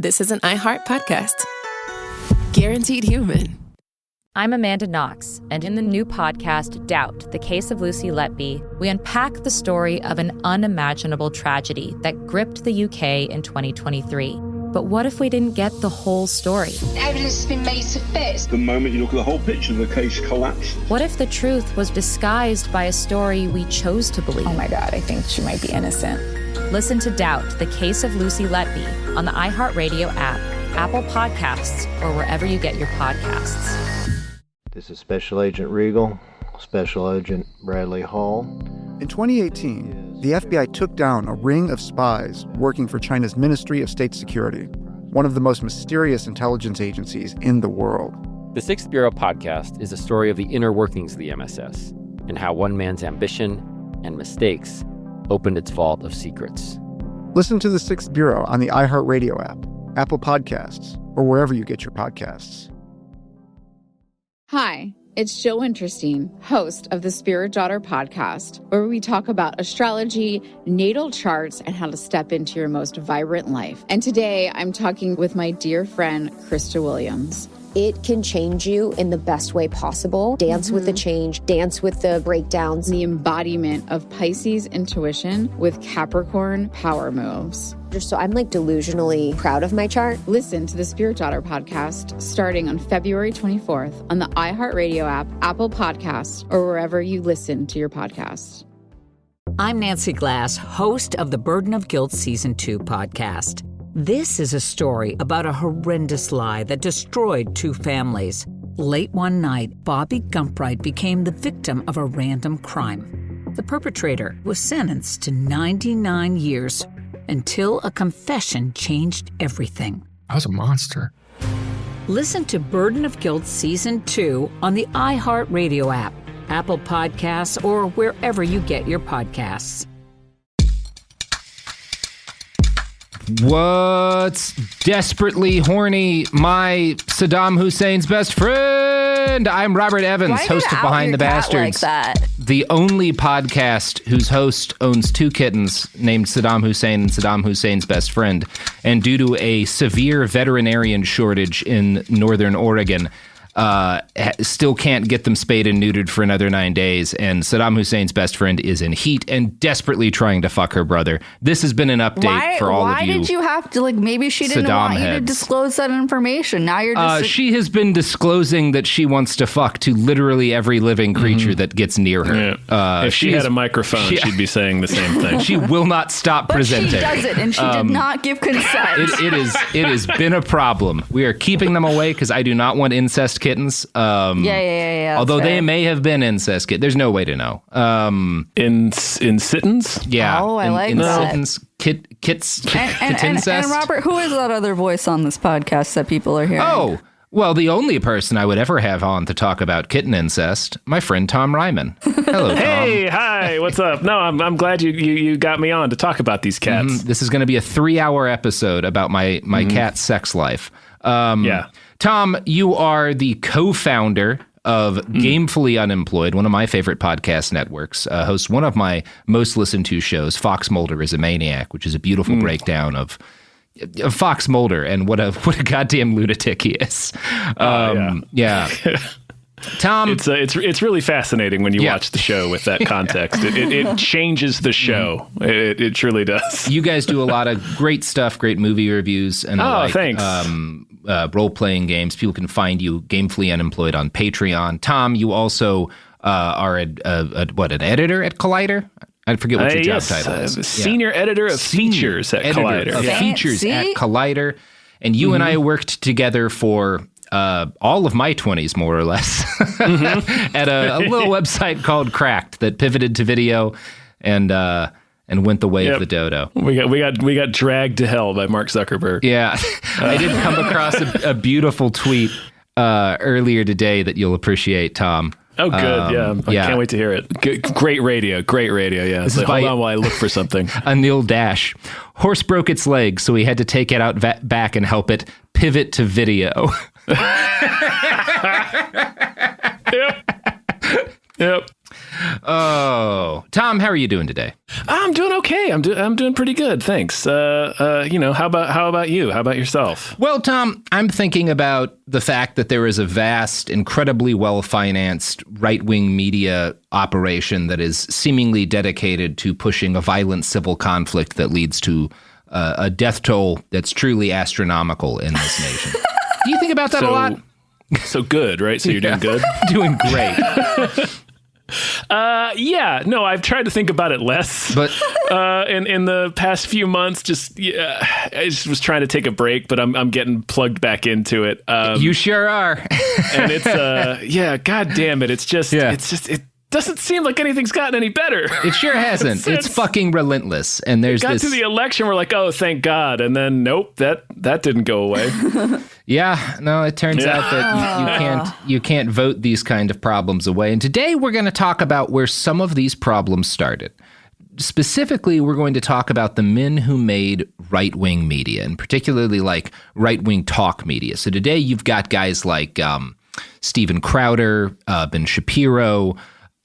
this is an iHeart podcast. Guaranteed human. I'm Amanda Knox, and in the new podcast, Doubt, The Case of Lucy Letby, we unpack the story of an unimaginable tragedy that gripped the UK in 2023. But what if we didn't get the whole story? Evidence has been made to fit. The moment you look at the whole picture, the case collapsed. What if the truth was disguised by a story we chose to believe? Oh my God, I think she might be innocent. Listen to Doubt, The Case of Lucy Letby on the iHeartRadio app, Apple Podcasts, or wherever you get your podcasts. This is Special Agent Regal, Special Agent Bradley Hall. In 2018, the FBI took down a ring of spies working for China's Ministry of State Security, one of the most mysterious intelligence agencies in the world. The Sixth Bureau podcast is a story of the inner workings of the MSS and how one man's ambition and mistakes opened its vault of secrets. Listen to The Sixth Bureau on the iHeartRadio app, Apple Podcasts, or wherever you get your podcasts. Hi, it's Jill Winterstein, host of the Spirit Daughter podcast, where we talk about astrology, natal charts, and how to step into your most vibrant life. And today I'm talking with my dear friend, Krista Williams. It can change you in the best way possible. Dance with the change, dance with the breakdowns. The embodiment of Pisces intuition with Capricorn power moves. So I'm delusionally proud of my chart. Listen to the Spirit Daughter podcast starting on February 24th on the iHeartRadio app, Apple Podcasts, or wherever you listen to your podcasts. I'm Nancy Glass, host of the Burden of Guilt Season 2 podcast. This is a story about a horrendous lie that destroyed two families. Late one night, Bobby Gumpright became the victim of a random crime. The perpetrator was sentenced to 99 years until a confession changed everything. I was a monster. Listen to Burden of Guilt Season 2 on the iHeartRadio app, Apple Podcasts, or wherever you get your podcasts. What's desperately horny? My Saddam Hussein's best friend. I'm Robert Evans, host of Behind the Bastards, the only podcast whose host owns two kittens named Saddam Hussein and Saddam Hussein's best friend. And due to a severe veterinarian shortage in Northern Oregon, still can't get them spayed and neutered for another 9 days, and Saddam Hussein's best friend is in heat and desperately trying to fuck her brother. This has been an update for all of you. Why did you have to, maybe she didn't want you to disclose that information. Now you're just... she has been disclosing that she wants to fuck to literally every living creature that gets near her. Yeah. If she had a microphone, she'd be saying the same thing. She will not stop presenting. But she doesn't, and she did not give consent. It has been a problem. We are keeping them away because I do not want incest kittens. Yeah. Although they may have been incest kittens. There's no way to know. In sittens? Yeah. Oh, I like that. Sittens, kits, and Robert, who is that other voice on this podcast that people are hearing? Oh, well, the only person I would ever have on to talk about kitten incest, my friend Tom Reimann. Hello, Tom. Hey, hi, what's up? No, I'm glad you got me on to talk about these cats. This is going to be a 3-hour episode about my cat's sex life. Yeah. Tom, you are the co-founder of Gamefully Unemployed, one of my favorite podcast networks, hosts one of my most listened to shows, Fox Mulder is a Maniac, which is a beautiful breakdown of Fox Mulder and what a goddamn lunatic he is. Yeah. Tom, it's really fascinating when you watch the show with that context. It changes the show. It truly does. You guys do a lot of great stuff, great movie reviews, and thanks. Role-playing games. People can find you Gamefully Unemployed on Patreon. Tom, you also are an editor at Collider? I forget what your job title is. Senior editor of features at Collider. Features at Collider. And you and I worked together for all of my 20s, more or less, at a little website called Cracked that pivoted to video and went the way of the dodo. We got dragged to hell by Mark Zuckerberg. Yeah, I did come across a beautiful tweet earlier today that you'll appreciate, Tom. Oh, good. I can't wait to hear it. Great radio. Yeah. This is hold on while I look for something. Anil Dash. Horse broke its leg, so he had to take it out back and help it pivot to video. Yep. Oh, Tom, how are you doing today? I'm doing okay. I'm doing pretty good, thanks. How about you? How about yourself? Well, Tom, I'm thinking about the fact that there is a vast, incredibly well-financed right-wing media operation that is seemingly dedicated to pushing a violent civil conflict that leads to a death toll that's truly astronomical in this nation. Do you think about that a lot? So good, right? So you're doing good? Doing great. No, I've tried to think about it less. But in the past few months, I just was trying to take a break, but I'm getting plugged back into it. You sure are. And it's God damn it. It doesn't seem like anything's gotten any better. It sure hasn't. It's fucking relentless. And there's got to the election, we're like, oh, thank God. And then nope, that didn't go away. Yeah, no, it turns out that you can't vote these kind of problems away. And today we're going to talk about where some of these problems started. Specifically, we're going to talk about the men who made right-wing media, and particularly like right-wing talk media. So today you've got guys like Steven Crowder, Ben Shapiro,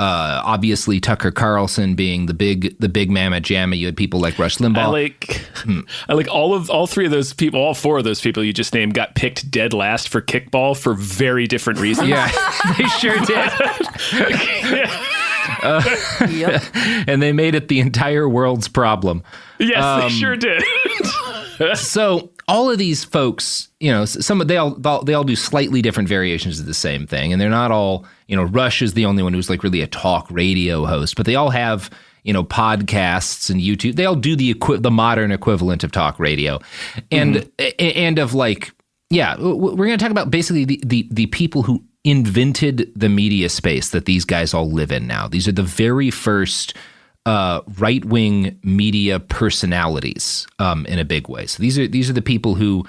obviously Tucker Carlson being the big mamma jamma. You had people like Rush Limbaugh. I like all three of those people, all four of those people you just named got picked dead last for kickball for very different reasons. Yeah, they sure did. Yep. And they made it the entire world's problem. Yes, they sure did. So all of these folks, they all do slightly different variations of the same thing, and they're not all. Rush is the only one who's like really a talk radio host, but they all have podcasts and YouTube. They all do the modern equivalent of talk radio, and of like, yeah, we're going to talk about basically the people who invented the media space that these guys all live in now. These are the very first right-wing media personalities in a big way. So these are the people who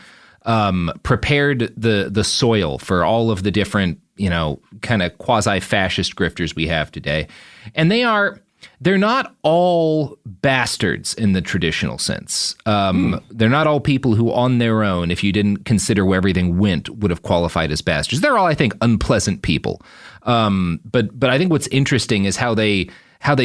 prepared the soil for all of the different, kind of quasi-fascist grifters we have today. And they're not all bastards in the traditional sense. They're not all people who on their own, if you didn't consider where everything went, would have qualified as bastards. They're all, I think, unpleasant people. But I think what's interesting is how they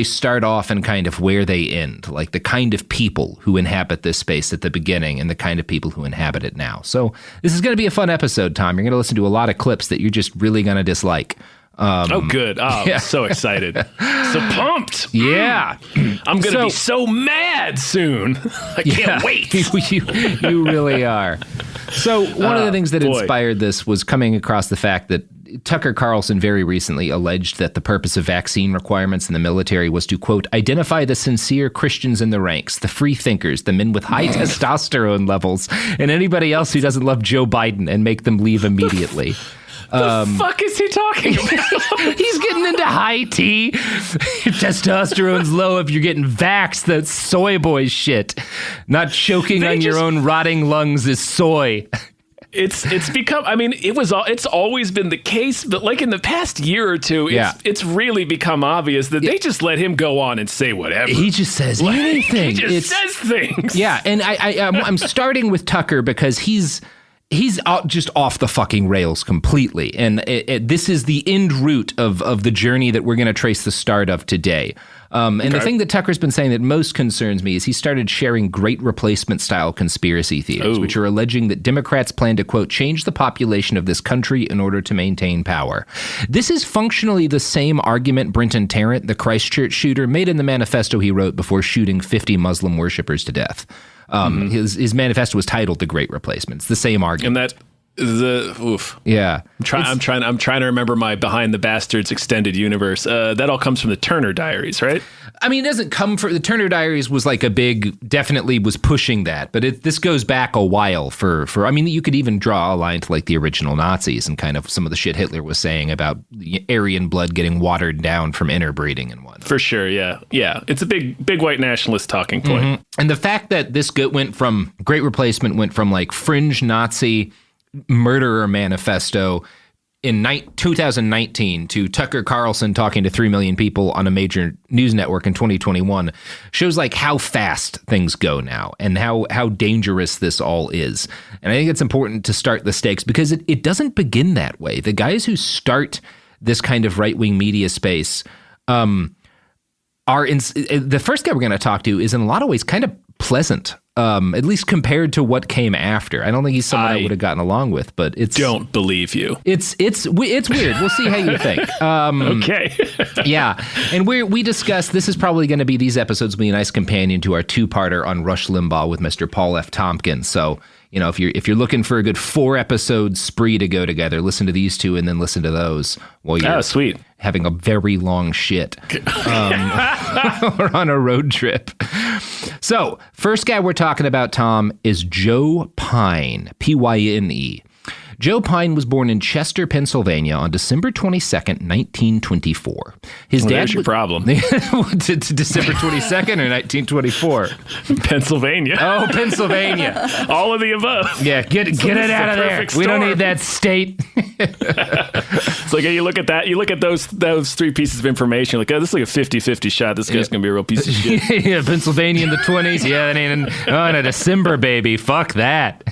start off and kind of where they end, like the kind of people who inhabit this space at the beginning and the kind of people who inhabit it now. So this is going to be a fun episode, Tom. You're going to listen to a lot of clips that you're just really going to dislike. Oh, good. Oh, yeah. I'm so excited. So pumped. Yeah. I'm going to be so mad soon. I can't wait. You really are. So one of the things that inspired this was coming across the fact that Tucker Carlson very recently alleged that the purpose of vaccine requirements in the military was to, quote, identify the sincere Christians in the ranks, the free thinkers, the men with high testosterone levels, and anybody else who doesn't love Joe Biden and make them leave immediately. The fuck is he talking about? He's getting into high tea. Your testosterone's low if you're getting vaxxed. That's soy boy shit. Not choking on your own rotting lungs is soy. It's become, I mean, it's always been the case, but like in the past year or two, it's really become obvious that they just let him go on and say whatever. He just says anything. He just says things. Yeah, and I'm starting with Tucker because he's just off the fucking rails completely. And this is the end route of the journey that we're going to trace the start of today. And the thing that Tucker's been saying that most concerns me is he started sharing Great Replacement style conspiracy theories, which are alleging that Democrats plan to, quote, change the population of this country in order to maintain power. This is functionally the same argument Brenton Tarrant, the Christchurch shooter, made in the manifesto he wrote before shooting 50 Muslim worshippers to death. His manifesto was titled The Great Replacement. It's the same argument. And yeah. I'm trying to remember my Behind the Bastards extended universe. That all comes from the Turner Diaries, right? I mean, it doesn't come from the Turner Diaries was like definitely was pushing that, but this goes back a while for I mean, you could even draw a line to like the original Nazis and kind of some of the shit Hitler was saying about Aryan blood getting watered down from interbreeding and whatnot. For sure, yeah. It's a big white nationalist talking point. Mm-hmm. And the fact that this went from Great Replacement went from like fringe Nazi murderer manifesto in 2019 to Tucker Carlson talking to 3 million people on a major news network in 2021 shows like how fast things go now and how dangerous this all is. And I think it's important to start the stakes because it doesn't begin that way. The guys who start this kind of right-wing media space the first guy we're going to talk to is in a lot of ways kind of pleasant, at least compared to what came after. I don't think he's someone I would have gotten along with, but it's... Don't believe you. It's weird. We'll see how you think. Okay. Yeah. And we discussed, this is probably going to be, these episodes will be a nice companion to our two-parter on Rush Limbaugh with Mr. Paul F. Tompkins. So, you know, if you're looking for a good 4-episode spree to go together, listen to these two and then listen to those while you're sweet. having a very long shit or on a road trip. So, first guy we're talking about, Tom, is Joe Pyne, Pyne. Joe Pyne was born in Chester, Pennsylvania on December 22nd, 1924. His dad there's your problem. December 22nd or 1924? Pennsylvania. Oh, Pennsylvania. All of the above. Yeah, get it out of there. We don't need that state. It's like, you look at that, you look at those 3 pieces of information, like, oh, this is like a 50-50 shot. This guy's going to be a real piece of shit. Yeah, Pennsylvania in the 20s. Yeah, that ain't in a December, baby. Fuck that.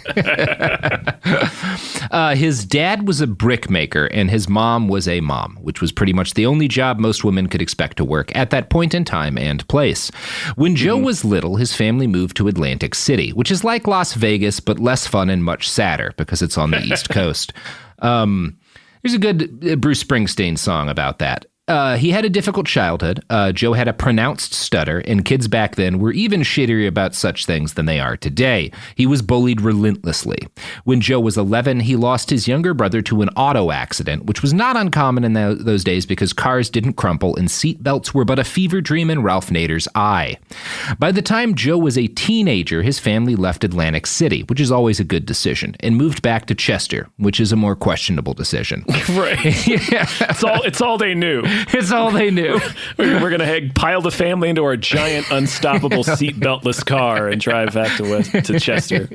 His dad was a brickmaker and his mom was a mom, which was pretty much the only job most women could expect to work at that point in time and place. When Joe was little, his family moved to Atlantic City, which is like Las Vegas, but less fun and much sadder because it's on the East Coast. There's a good Bruce Springsteen song about that. He had a difficult childhood. Joe had a pronounced stutter, and kids back then were even shittier about such things than they are today. He was bullied relentlessly. When Joe was 11, he lost his younger brother to an auto accident, which was not uncommon in those days because cars didn't crumple and seatbelts were but a fever dream in Ralph Nader's eye. By the time Joe was a teenager, his family left Atlantic City, which is always a good decision, and moved back to Chester, which is a more questionable decision. Right. Yeah. It's all they knew. It's all they knew. We're going to pile the family into our giant, unstoppable, seatbeltless car and drive back to Chester.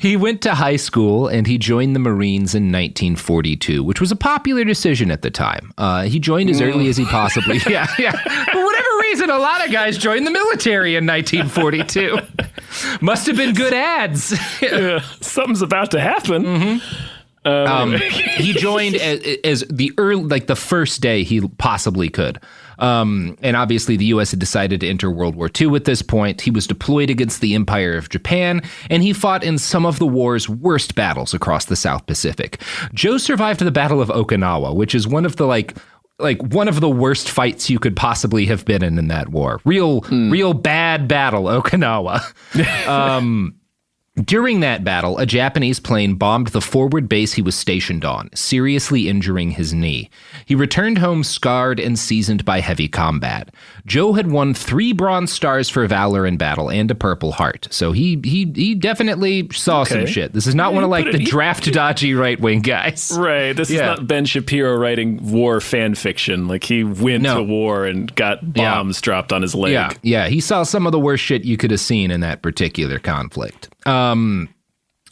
He went to high school and he joined the Marines in 1942, which was a popular decision at the time. He joined as early as he possibly... Yeah. For whatever reason, a lot of guys joined the military in 1942. Must have been good ads. Something's about to happen. Mm-hmm. He joined as the first day he possibly could. And obviously the U.S. had decided to enter World War II at this point. He was deployed against the Empire of Japan, and he fought in some of the war's worst battles across the South Pacific. Joe survived the Battle of Okinawa, which is one of the one of the worst fights you could possibly have been in that war. Real bad battle, Okinawa. During that battle, a Japanese plane bombed the forward base he was stationed on, seriously injuring his knee. He returned home scarred and seasoned by heavy combat. Joe had won 3 Bronze Stars for valor in battle and a Purple Heart, so he definitely saw some shit. This is not one of the draft dodgy right-wing guys. Right, this is not Ben Shapiro writing war fan fiction. Like, he went to war and got bombs dropped on his leg. Yeah, he saw some of the worst shit you could have seen in that particular conflict.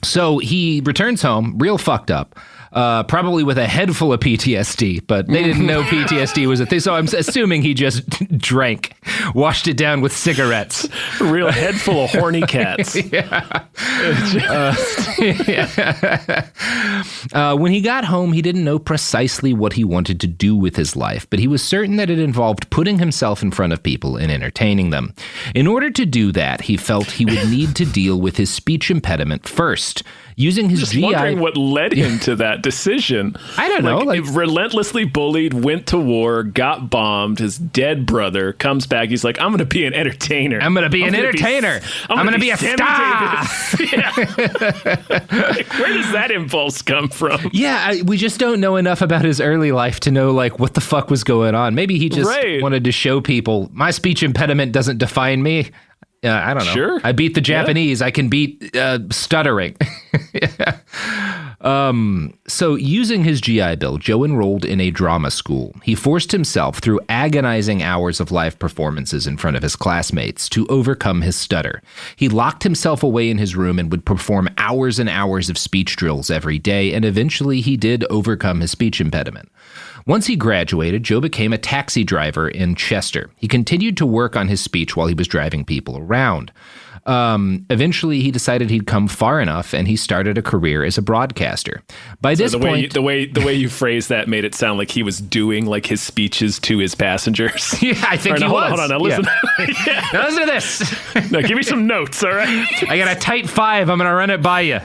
So he returns home real fucked up, probably with a head full of PTSD, but they didn't know PTSD was a thing. So I'm assuming he just drank, washed it down with cigarettes. A real head full of horny cats. When he got home, he didn't know precisely what he wanted to do with his life, but he was certain that it involved putting himself in front of people and entertaining them. In order to do that, he felt he would need to deal with his speech impediment first. Using his Just GI... wondering what led him to that decision. I don't know. Relentlessly bullied, went to war, got bombed. His dead brother comes back. He's like, I'm going to be an entertainer. I'm going to be an entertainer. I'm going to be a star. Where does that impulse come from? Yeah, we just don't know enough about his early life to know what the fuck was going on. Maybe he just wanted to show people, my speech impediment doesn't define me. I don't know. Sure. I beat the Japanese. I can beat stuttering. So using his GI Bill, Joe enrolled in a drama school. He forced himself through agonizing hours of live performances in front of his classmates to overcome his stutter. He locked himself away in his room and would perform hours and hours of speech drills every day, and eventually he did overcome his speech impediment. Once he graduated, Joe became a taxi driver in Chester. He continued to work on his speech while he was driving people around. Eventually, he decided he'd come far enough, and he started a career as a broadcaster. By this point, the way you phrased that made it sound like he was doing like his speeches to his passengers. Yeah, I think he was. Hold on, now listen. Yeah. Now listen to this. Now give me some notes, all right? I got a tight 5. I'm going to run it by you.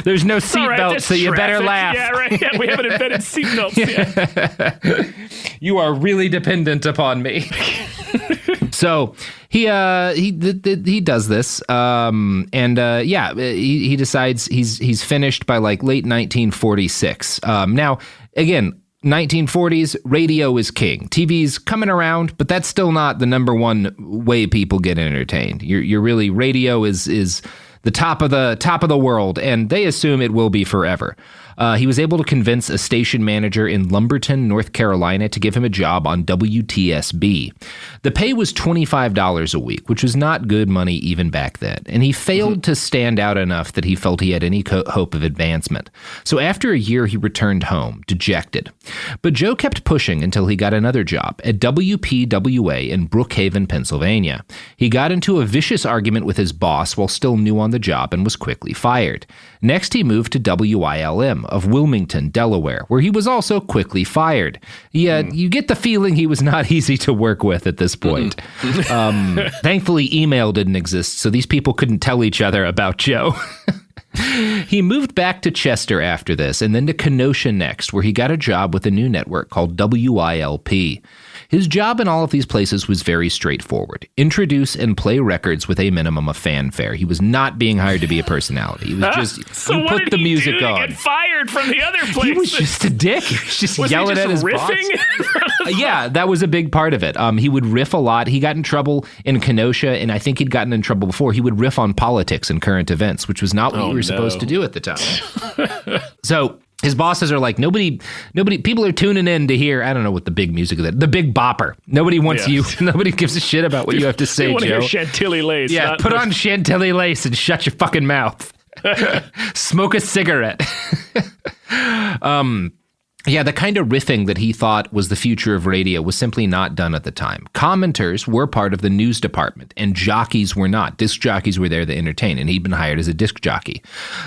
There's no seatbelt, so you better laugh. Yeah, right. Yeah, we haven't invented seatbelts yet. You are really dependent upon me. So he does this, he decides he's finished by like late 1946. Now, again, 1940s, radio is king. TV's coming around, but that's still not the number one way people get entertained. You're really, radio is the top of the world, and they assume it will be forever. He was able to convince a station manager in Lumberton, North Carolina, to give him a job on WTSB. The pay was $25 a week, which was not good money even back then, and he failed to stand out enough that he felt he had any hope of advancement. So after a year, he returned home, dejected. But Joe kept pushing until he got another job at WPWA in Brookhaven, Pennsylvania. He got into a vicious argument with his boss while still new on the job and was quickly fired. Next, he moved to WILM of Wilmington, Delaware, where he was also quickly fired. You get the feeling he was not easy to work with at this point. Thankfully, email didn't exist, so these people couldn't tell each other about Joe. He moved back to Chester after this, and then to Kenosha next, where he got a job with a new network called WILP. His job in all of these places was very straightforward. Introduce and play records with a minimum of fanfare. He was not being hired to be a personality. He was just, so you put the music on. Get fired from the other place? He was just a dick. He was just yelling at his riffing? boss. Yeah, that was a big part of it. He would riff a lot. He got in trouble in Kenosha, and I think he'd gotten in trouble before. He would riff on politics and current events, which was not what you were supposed to do at the time. So his bosses are like, nobody, people are tuning in to hear, I don't know what the big music is, the Big Bopper. Nobody wants you. Nobody gives a shit about what you have to say, Joe. You want to hear Chantilly Lace. Yeah, put on Chantilly Lace and shut your fucking mouth. Smoke a cigarette. Yeah, the kind of riffing that he thought was the future of radio was simply not done at the time. Commenters were part of the news department, and jockeys were not. Disc jockeys were there to entertain, and he'd been hired as a disc jockey.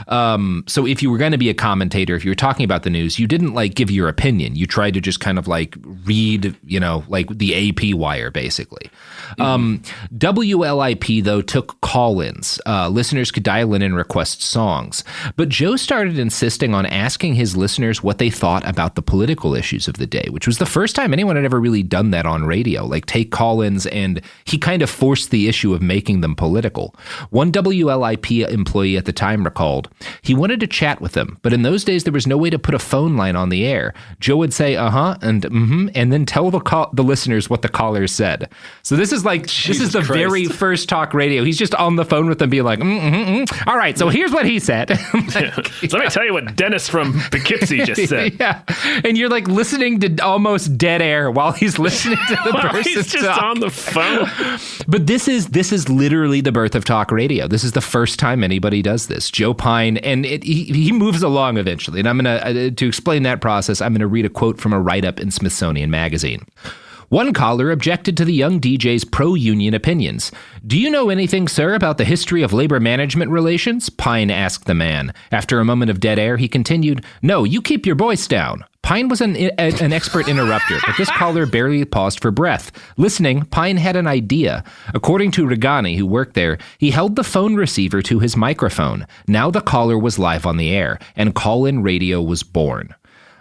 So if you were going to be a commentator, if you were talking about the news, you didn't like give your opinion. You tried to just kind of like read, like the AP wire, basically. WLIP, though, took call-ins. Listeners could dial in and request songs. But Joe started insisting on asking his listeners what they thought about the political issues of the day, which was the first time anyone had ever really done that on radio, like take call-ins, and he kind of forced the issue of making them political. One WLIP employee at the time recalled, he wanted to chat with them, but in those days there was no way to put a phone line on the air. Joe would say, uh-huh, and mm-hmm, and then tell the listeners what the callers said. So this is the very first talk radio. He's just on the phone with them being like, all right, so here's what he said. Like, so let me tell you what Dennis from Poughkeepsie just said. Yeah. And you're like listening to almost dead air while he's listening to the person he's just talk. on the phone. But this is literally the birth of talk radio. This is the first time anybody does this. Joe Pyne, and he moves along eventually. And I'm going to explain that process, I'm going to read a quote from a write-up in Smithsonian Magazine. One caller objected to the young DJ's pro-union opinions. Do you know anything, sir, about the history of labor management relations? Pyne asked the man. After a moment of dead air, he continued, No, you keep your voice down. Pyne was an expert interrupter, but this caller barely paused for breath. Listening, Pyne had an idea. According to Regani, who worked there, he held the phone receiver to his microphone. Now the caller was live on the air, and call-in radio was born.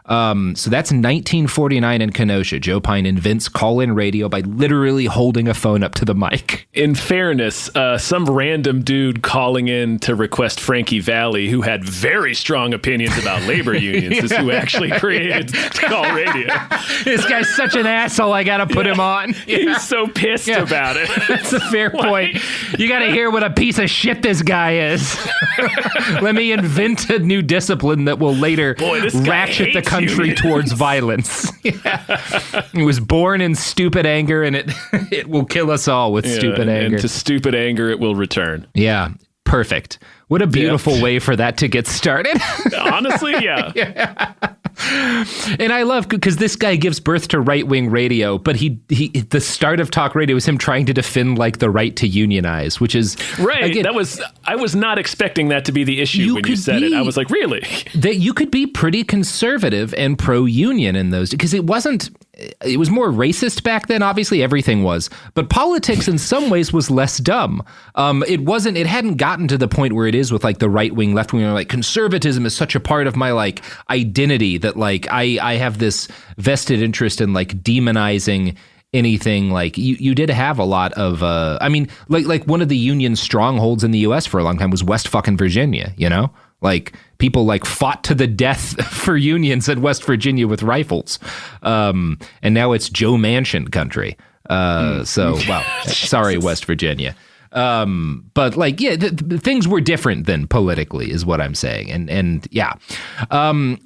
So that's 1949 in Kenosha. Joe Pyne invents call-in radio by literally holding a phone up to the mic. In fairness, some random dude calling in to request Frankie Valli, who had very strong opinions about labor unions, is who actually created call radio. This guy's such an asshole, I gotta put him on. He's so pissed about it. That's a fair point. You gotta hear what a piece of shit this guy is. Let me invent a new discipline that will later ratchet the country towards violence. It was born in stupid anger, and it will kill us all with stupid anger. And to stupid anger, it will return. Yeah, perfect. What a beautiful way for that to get started. Honestly, yeah. And I love, because this guy gives birth to right-wing radio, but he the start of talk radio is him trying to defend like the right to unionize, which is right. Again, I was not expecting that to be the issue when you said it. I was like, really? That you could be pretty conservative and pro-union in those, because it was more racist back then. Obviously everything was, but politics in some ways was less dumb. It hadn't gotten to the point where it is with like the right wing, left wing, like conservatism is such a part of my like identity that like I have this vested interest in like demonizing anything. Like you did have a lot of, like one of the Union strongholds in the US for a long time was West fucking Virginia, you know? Like people like fought to the death for unions in West Virginia with rifles. And now it's Joe Manchin country. Sorry, West Virginia. But like, yeah, things were different then politically is what I'm saying. And yeah.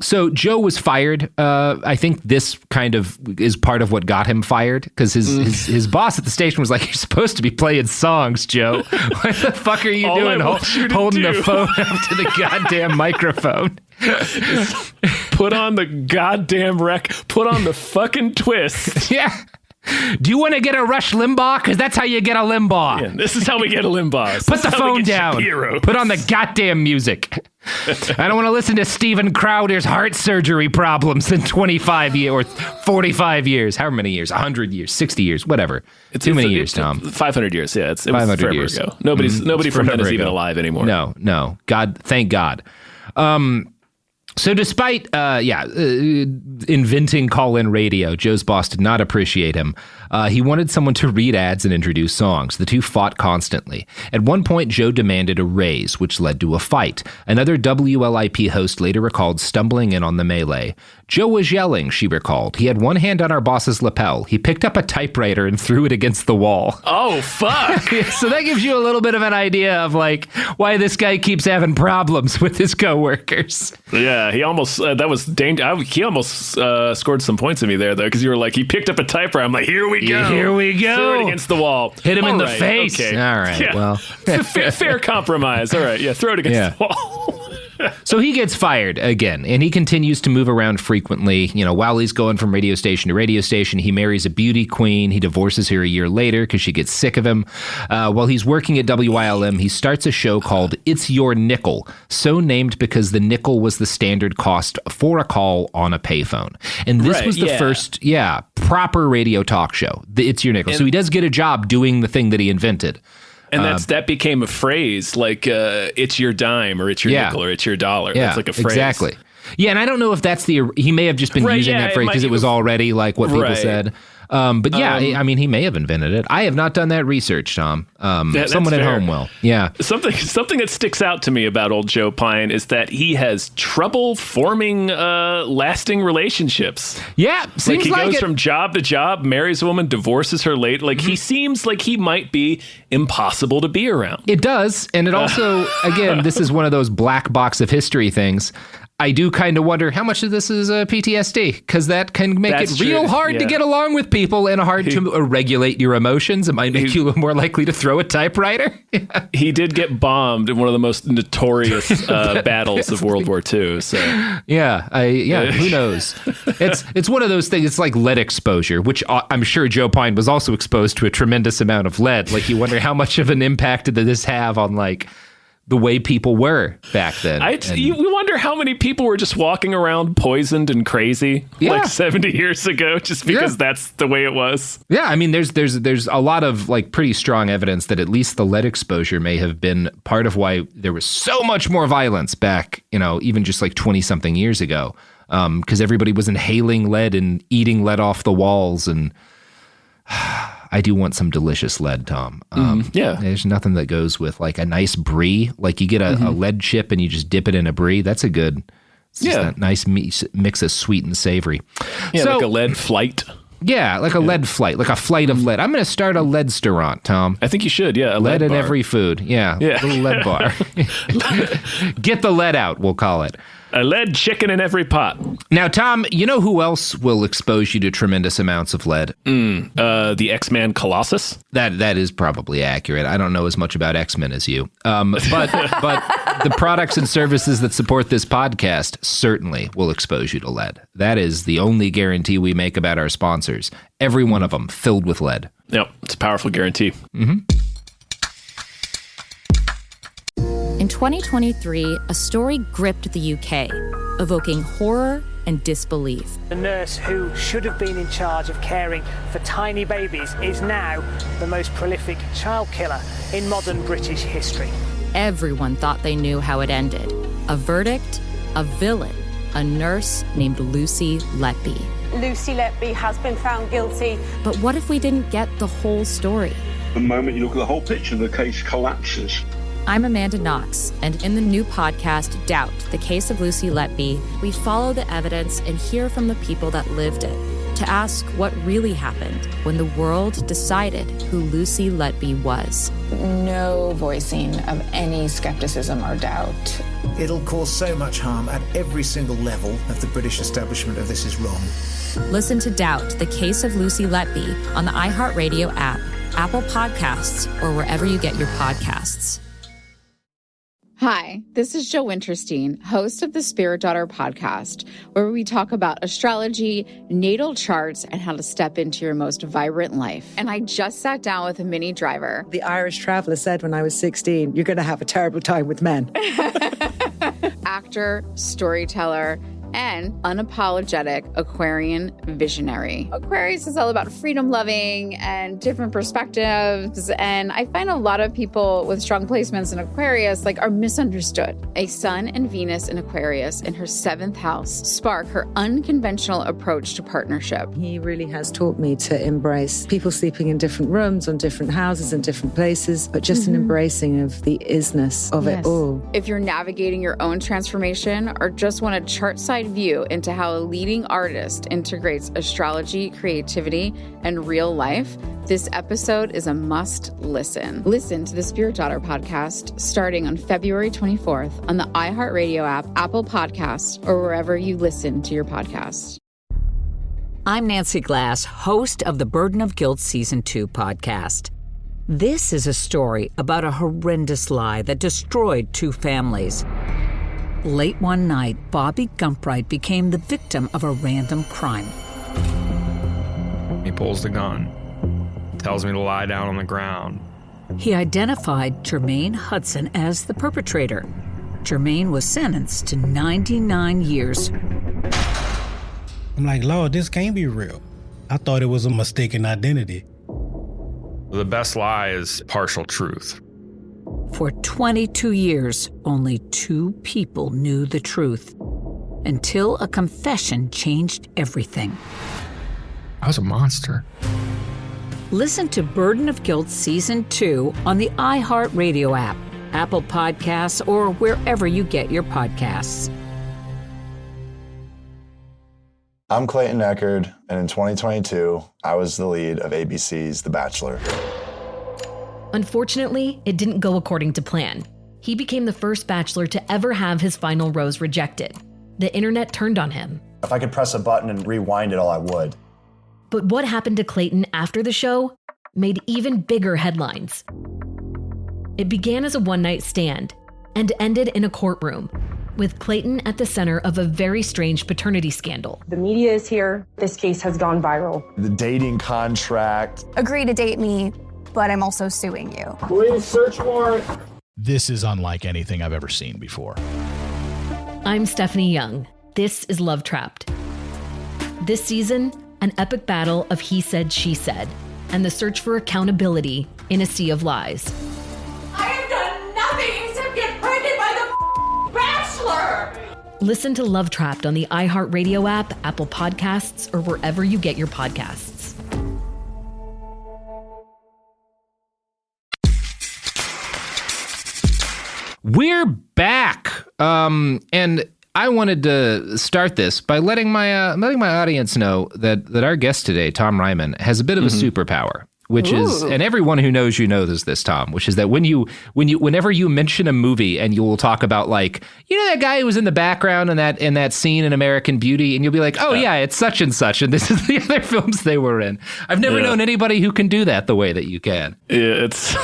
So Joe was fired. I think this kind of is part of what got him fired, because his boss at the station was like, you're supposed to be playing songs, Joe. What the fuck are you doing? Holding the phone up to the goddamn microphone. Put on the goddamn put on the fucking twist. Yeah. Do you want to get a Rush Limbaugh? Because that's how you get a Limbaugh. Yeah, this is how we get a Limbaugh. Put the phone down. Shapiro. Put on the goddamn music. I don't want to listen to Steven Crowder's heart surgery problems in 25 years or 45 years. How many years? 100 years, 60 years, whatever. It's too many years, Tom. 500 years, yeah. It was 500 years ago. Nobody from then is even alive anymore. No. God, thank God. So despite, inventing call-in radio, Joe's boss did not appreciate him. He wanted someone to read ads and introduce songs. The two fought constantly. At one point, Joe demanded a raise, which led to a fight. Another WLIP host later recalled stumbling in on the melee. Joe was yelling, she recalled. He had one hand on our boss's lapel. He picked up a typewriter and threw it against the wall. Oh, fuck. So that gives you a little bit of an idea of like why this guy keeps having problems with his coworkers. Yeah, he almost, that was dangerous. He almost scored some points at me there, though, because you were like, he picked up a typewriter. I'm like, here we go. Here we go. Threw it against the wall. Hit him in the face. Okay. All right, yeah. well. fair compromise. All right, yeah, throw it against the wall. So he gets fired again, and he continues to move around frequently. You know, while he's going from radio station to radio station, he marries a beauty queen. He divorces her a year later because she gets sick of him. While he's working at WILM, he starts a show called It's Your Nickel, so named because the nickel was the standard cost for a call on a payphone. And this was the first, proper radio talk show, the It's Your Nickel. So he does get a job doing the thing that he invented. And that became a phrase, like it's your dime or it's your nickel or it's your dollar. Yeah, that's like a phrase. Exactly. Yeah, and I don't know if that's he may have just been using that phrase because it was already like what people said. But I mean, he may have invented it. I have not done that research, Tom. Someone at home will. Yeah. Something that sticks out to me about old Joe Pyne is that he has trouble forming lasting relationships. Yeah, seems he goes from job to job, marries a woman, divorces her late. Like he seems like he might be impossible to be around. It does, and it also, again, this is one of those black box of history things. I do kind of wonder how much of this is PTSD, because that can make it real hard to get along with people and hard to regulate your emotions. It might make you more likely to throw a typewriter. He did get bombed in one of the most notorious battles of World War II. So who knows? It's one of those things. It's like lead exposure, which I'm sure Joe Pyne was also exposed to a tremendous amount of lead. Like you wonder how much of an impact did this have on like the way people were back then. We wonder how many people were just walking around poisoned and crazy like 70 years ago, just because that's the way it was. Yeah, I mean, there's a lot of like pretty strong evidence that at least the lead exposure may have been part of why there was so much more violence back, even just like 20 something years ago, because everybody was inhaling lead and eating lead off the walls and. I do want some delicious lead, Tom. There's nothing that goes with like a nice brie. Like you get a lead chip and you just dip it in a brie. That's a good, that nice mix of sweet and savory. Yeah, so, like a lead flight. Yeah, like a lead flight, like a flight of lead. I'm going to start a lead-staurant, Tom. I think you should, a lead in bar. every food. Yeah, a little lead bar. Get the lead out, we'll call it. A lead chicken in every pot. Now, Tom, you know who else will expose you to tremendous amounts of lead? The X-Man Colossus? That is probably accurate. I don't know as much about X-Men as you. But the products and services that support this podcast certainly will expose you to lead. That is the only guarantee we make about our sponsors. Every one of them filled with lead. Yep, it's a powerful guarantee. Mm-hmm. In 2023, a story gripped the UK, evoking horror and disbelief. The nurse who should have been in charge of caring for tiny babies is now the most prolific child killer in modern British history. Everyone thought they knew how it ended. A verdict, a villain, a nurse named Lucy Letby. Lucy Letby has been found guilty. But what if we didn't get the whole story? The moment you look at the whole picture, the case collapses. I'm Amanda Knox, and in the new podcast, Doubt, the Case of Lucy Letby, we follow the evidence and hear from the people that lived it to ask what really happened when the world decided who Lucy Letby was. No voicing of any skepticism or doubt. It'll cause so much harm at every single level of the British establishment of this is wrong. Listen to Doubt, the Case of Lucy Letby on the iHeartRadio app, Apple Podcasts, or wherever you get your podcasts. Hi, this is Joe Winterstein, host of the Spirit Daughter podcast, where we talk about astrology, natal charts, and how to step into your most vibrant life. And I just sat down with a Minnie Driver. The Irish traveller said when I was 16, you're going to have a terrible time with men. Actor, storyteller, and unapologetic Aquarian visionary. Aquarius is all about freedom-loving and different perspectives, and I find a lot of people with strong placements in Aquarius are misunderstood. A Sun and Venus in Aquarius in her 7th house spark her unconventional approach to partnership. He really has taught me to embrace people sleeping in different rooms, on different houses, in different places, but just an embracing of the isness of it all. If you're navigating your own transformation or just want a chart-side view into how a leading artist integrates astrology, creativity, and real life, this episode is a must listen. Listen to the Spirit Daughter podcast starting on February 24th on the iHeartRadio app, Apple Podcasts, or wherever you listen to your podcasts. I'm Nancy Glass, host of the Burden of Guilt Season 2 podcast. This is a story about a horrendous lie that destroyed 2 families. Late one night, Bobby Gumpright became the victim of a random crime. He pulls the gun, tells me to lie down on the ground. He identified Jermaine Hudson as the perpetrator. Jermaine was sentenced to 99 years. I'm like, Lord, this can't be real. I thought it was a mistaken identity. The best lie is partial truth. For 22 years, only 2 people knew the truth, until a confession changed everything. I was a monster. Listen to Burden of Guilt Season 2 on the iHeartRadio app, Apple Podcasts, or wherever you get your podcasts. I'm Clayton Eckerd, and in 2022, I was the lead of ABC's The Bachelor. Unfortunately, it didn't go according to plan. He became the first Bachelor to ever have his final rose rejected. The internet turned on him. If I could press a button and rewind it all, I would. But what happened to Clayton after the show made even bigger headlines. It began as a one-night stand and ended in a courtroom, with Clayton at the center of a very strange paternity scandal. The media is here. This case has gone viral. The dating contract. Agree to date me, but I'm also suing you. Please search warrant. This is unlike anything I've ever seen before. I'm Stephanie Young. This is Love Trapped. This season, an epic battle of he said, she said, and the search for accountability in a sea of lies. I have done nothing except get pregnant by the Bachelor! Listen to Love Trapped on the iHeartRadio app, Apple Podcasts, or wherever you get your podcasts. We're back, and I wanted to start this by letting my audience know that our guest today, Tom Reimann, has a bit of a superpower, which is, and everyone who knows you knows this, Tom, which is that whenever you mention a movie and you will talk about that guy who was in the background in that scene in American Beauty, and you'll be like, oh yeah, it's such and such, and this is the other films they were in. I've never known anybody who can do that the way that you can. Yeah, it's.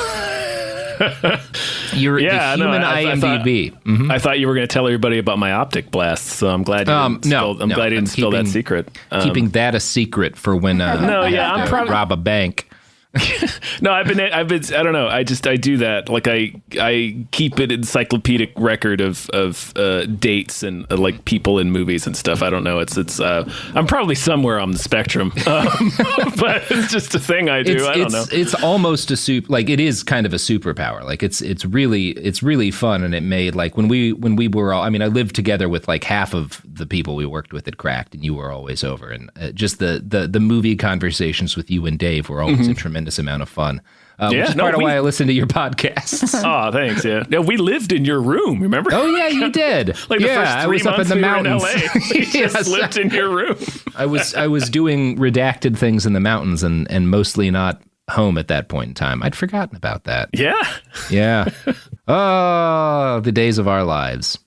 You're the human IMDb. I thought you were going to tell everybody about my optic blasts, so I'm glad you didn't spill that secret. Keeping that a secret for when I'm rob a bank. No, I've been, I don't know. I do that. Like I keep an encyclopedic record of dates and like people in movies and stuff. I don't know. It's I'm probably somewhere on the spectrum, but it's just a thing I do. I don't know. It's almost it is kind of a superpower. Like it's really fun. And it made like when we were all, I mean, I lived together with like half of the people we worked with at Cracked, and you were always over. And just the movie conversations with you and Dave were always a tremendous amount of fun, which is part of why I listen to your podcasts. Oh, thanks. Yeah, we lived in your room. Remember? Oh yeah, you did. Like the first 3 I was months up in the mountains. We just lived in your room. I was doing redacted things in the mountains and mostly not home at that point in time. I'd forgotten about that. Yeah. Oh, the days of our lives.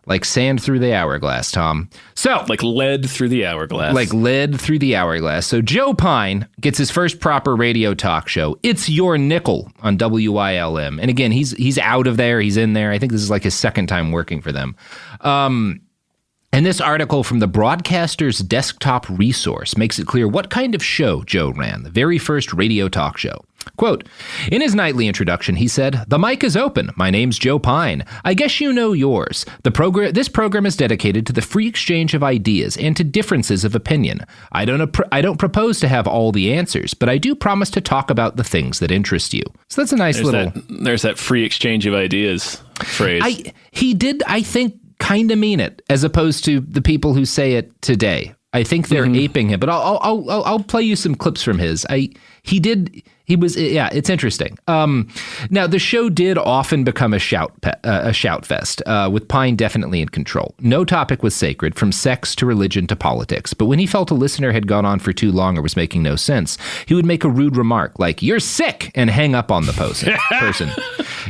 Like sand through the hourglass, Tom. So, like lead through the hourglass. Like lead through the hourglass. So Joe Pyne gets his first proper radio talk show. It's Your Nickel on WILM. And again, he's out of there. He's in there. I think this is like his second time working for them. And this article from the Broadcaster's Desktop Resource makes it clear what kind of show Joe ran, the very first radio talk show. Quote, in his nightly introduction, he said, "The mic is open. My name's Joe Pyne. I guess you know yours. This program is dedicated to the free exchange of ideas and to differences of opinion. I don't propose to have all the answers, but I do promise to talk about the things that interest you." So that's a nice there's that free exchange of ideas phrase. He did, I think, kind of mean it, as opposed to the people who say it today. I think they're aping him, but I'll play you some clips from his. It's interesting. Now, the show did often become a shout fest, with Pyne definitely in control. No topic was sacred, from sex to religion to politics. But when he felt a listener had gone on for too long or was making no sense, he would make a rude remark like, "You're sick," and hang up on the person.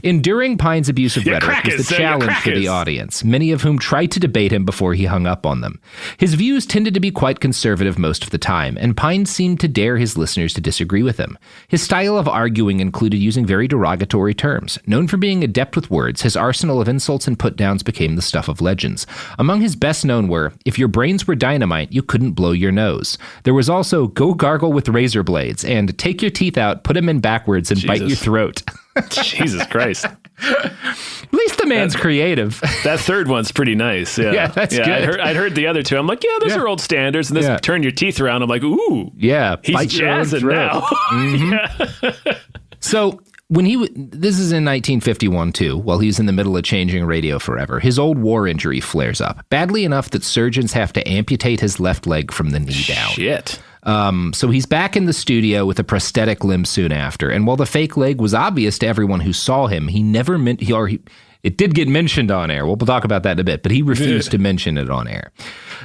Enduring Pyne's abusive rhetoric was the challenge for the audience, many of whom tried to debate him before he hung up on them. His views tended to be quite conservative most of the time, and Pyne seemed to dare his listeners to disagree with him. His style of arguing included using very derogatory terms. Known for being adept with words, his arsenal of insults and put-downs became the stuff of legends. Among his best-known were, "If your brains were dynamite, you couldn't blow your nose." There was also, "Go gargle with razor blades," and "Take your teeth out, put them in backwards, and bite your throat." Jesus Christ. At least the man's creative. That third one's pretty nice. Yeah, that's good. I'd heard the other two. I'm like, those are old standards. And this turn your teeth around. I'm like, ooh. Yeah. He's jazzing now. Mm-hmm. So when this is in 1951 too, while he's in the middle of changing radio forever, his old war injury flares up, badly enough that surgeons have to amputate his left leg from the knee down. Shit. So he's back in the studio with a prosthetic limb soon after. And while the fake leg was obvious to everyone who saw him, it did get mentioned on air. We'll talk about that in a bit, but he refused to mention it on air.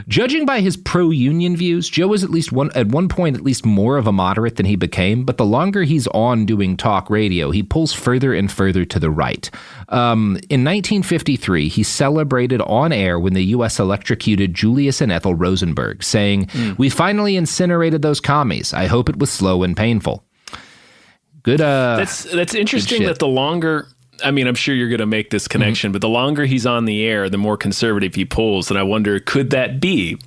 Judging by his pro-union views, Joe was at one point at least more of a moderate than he became, but the longer he's on doing talk radio, he pulls further and further to the right. In 1953, he celebrated on air when the U.S. electrocuted Julius and Ethel Rosenberg, saying, "We finally incinerated those commies. I hope it was slow and painful." Good. That's interesting that the longer... I mean, I'm sure you're going to make this connection, but the longer he's on the air, the more conservative he pulls. And I wonder, could that be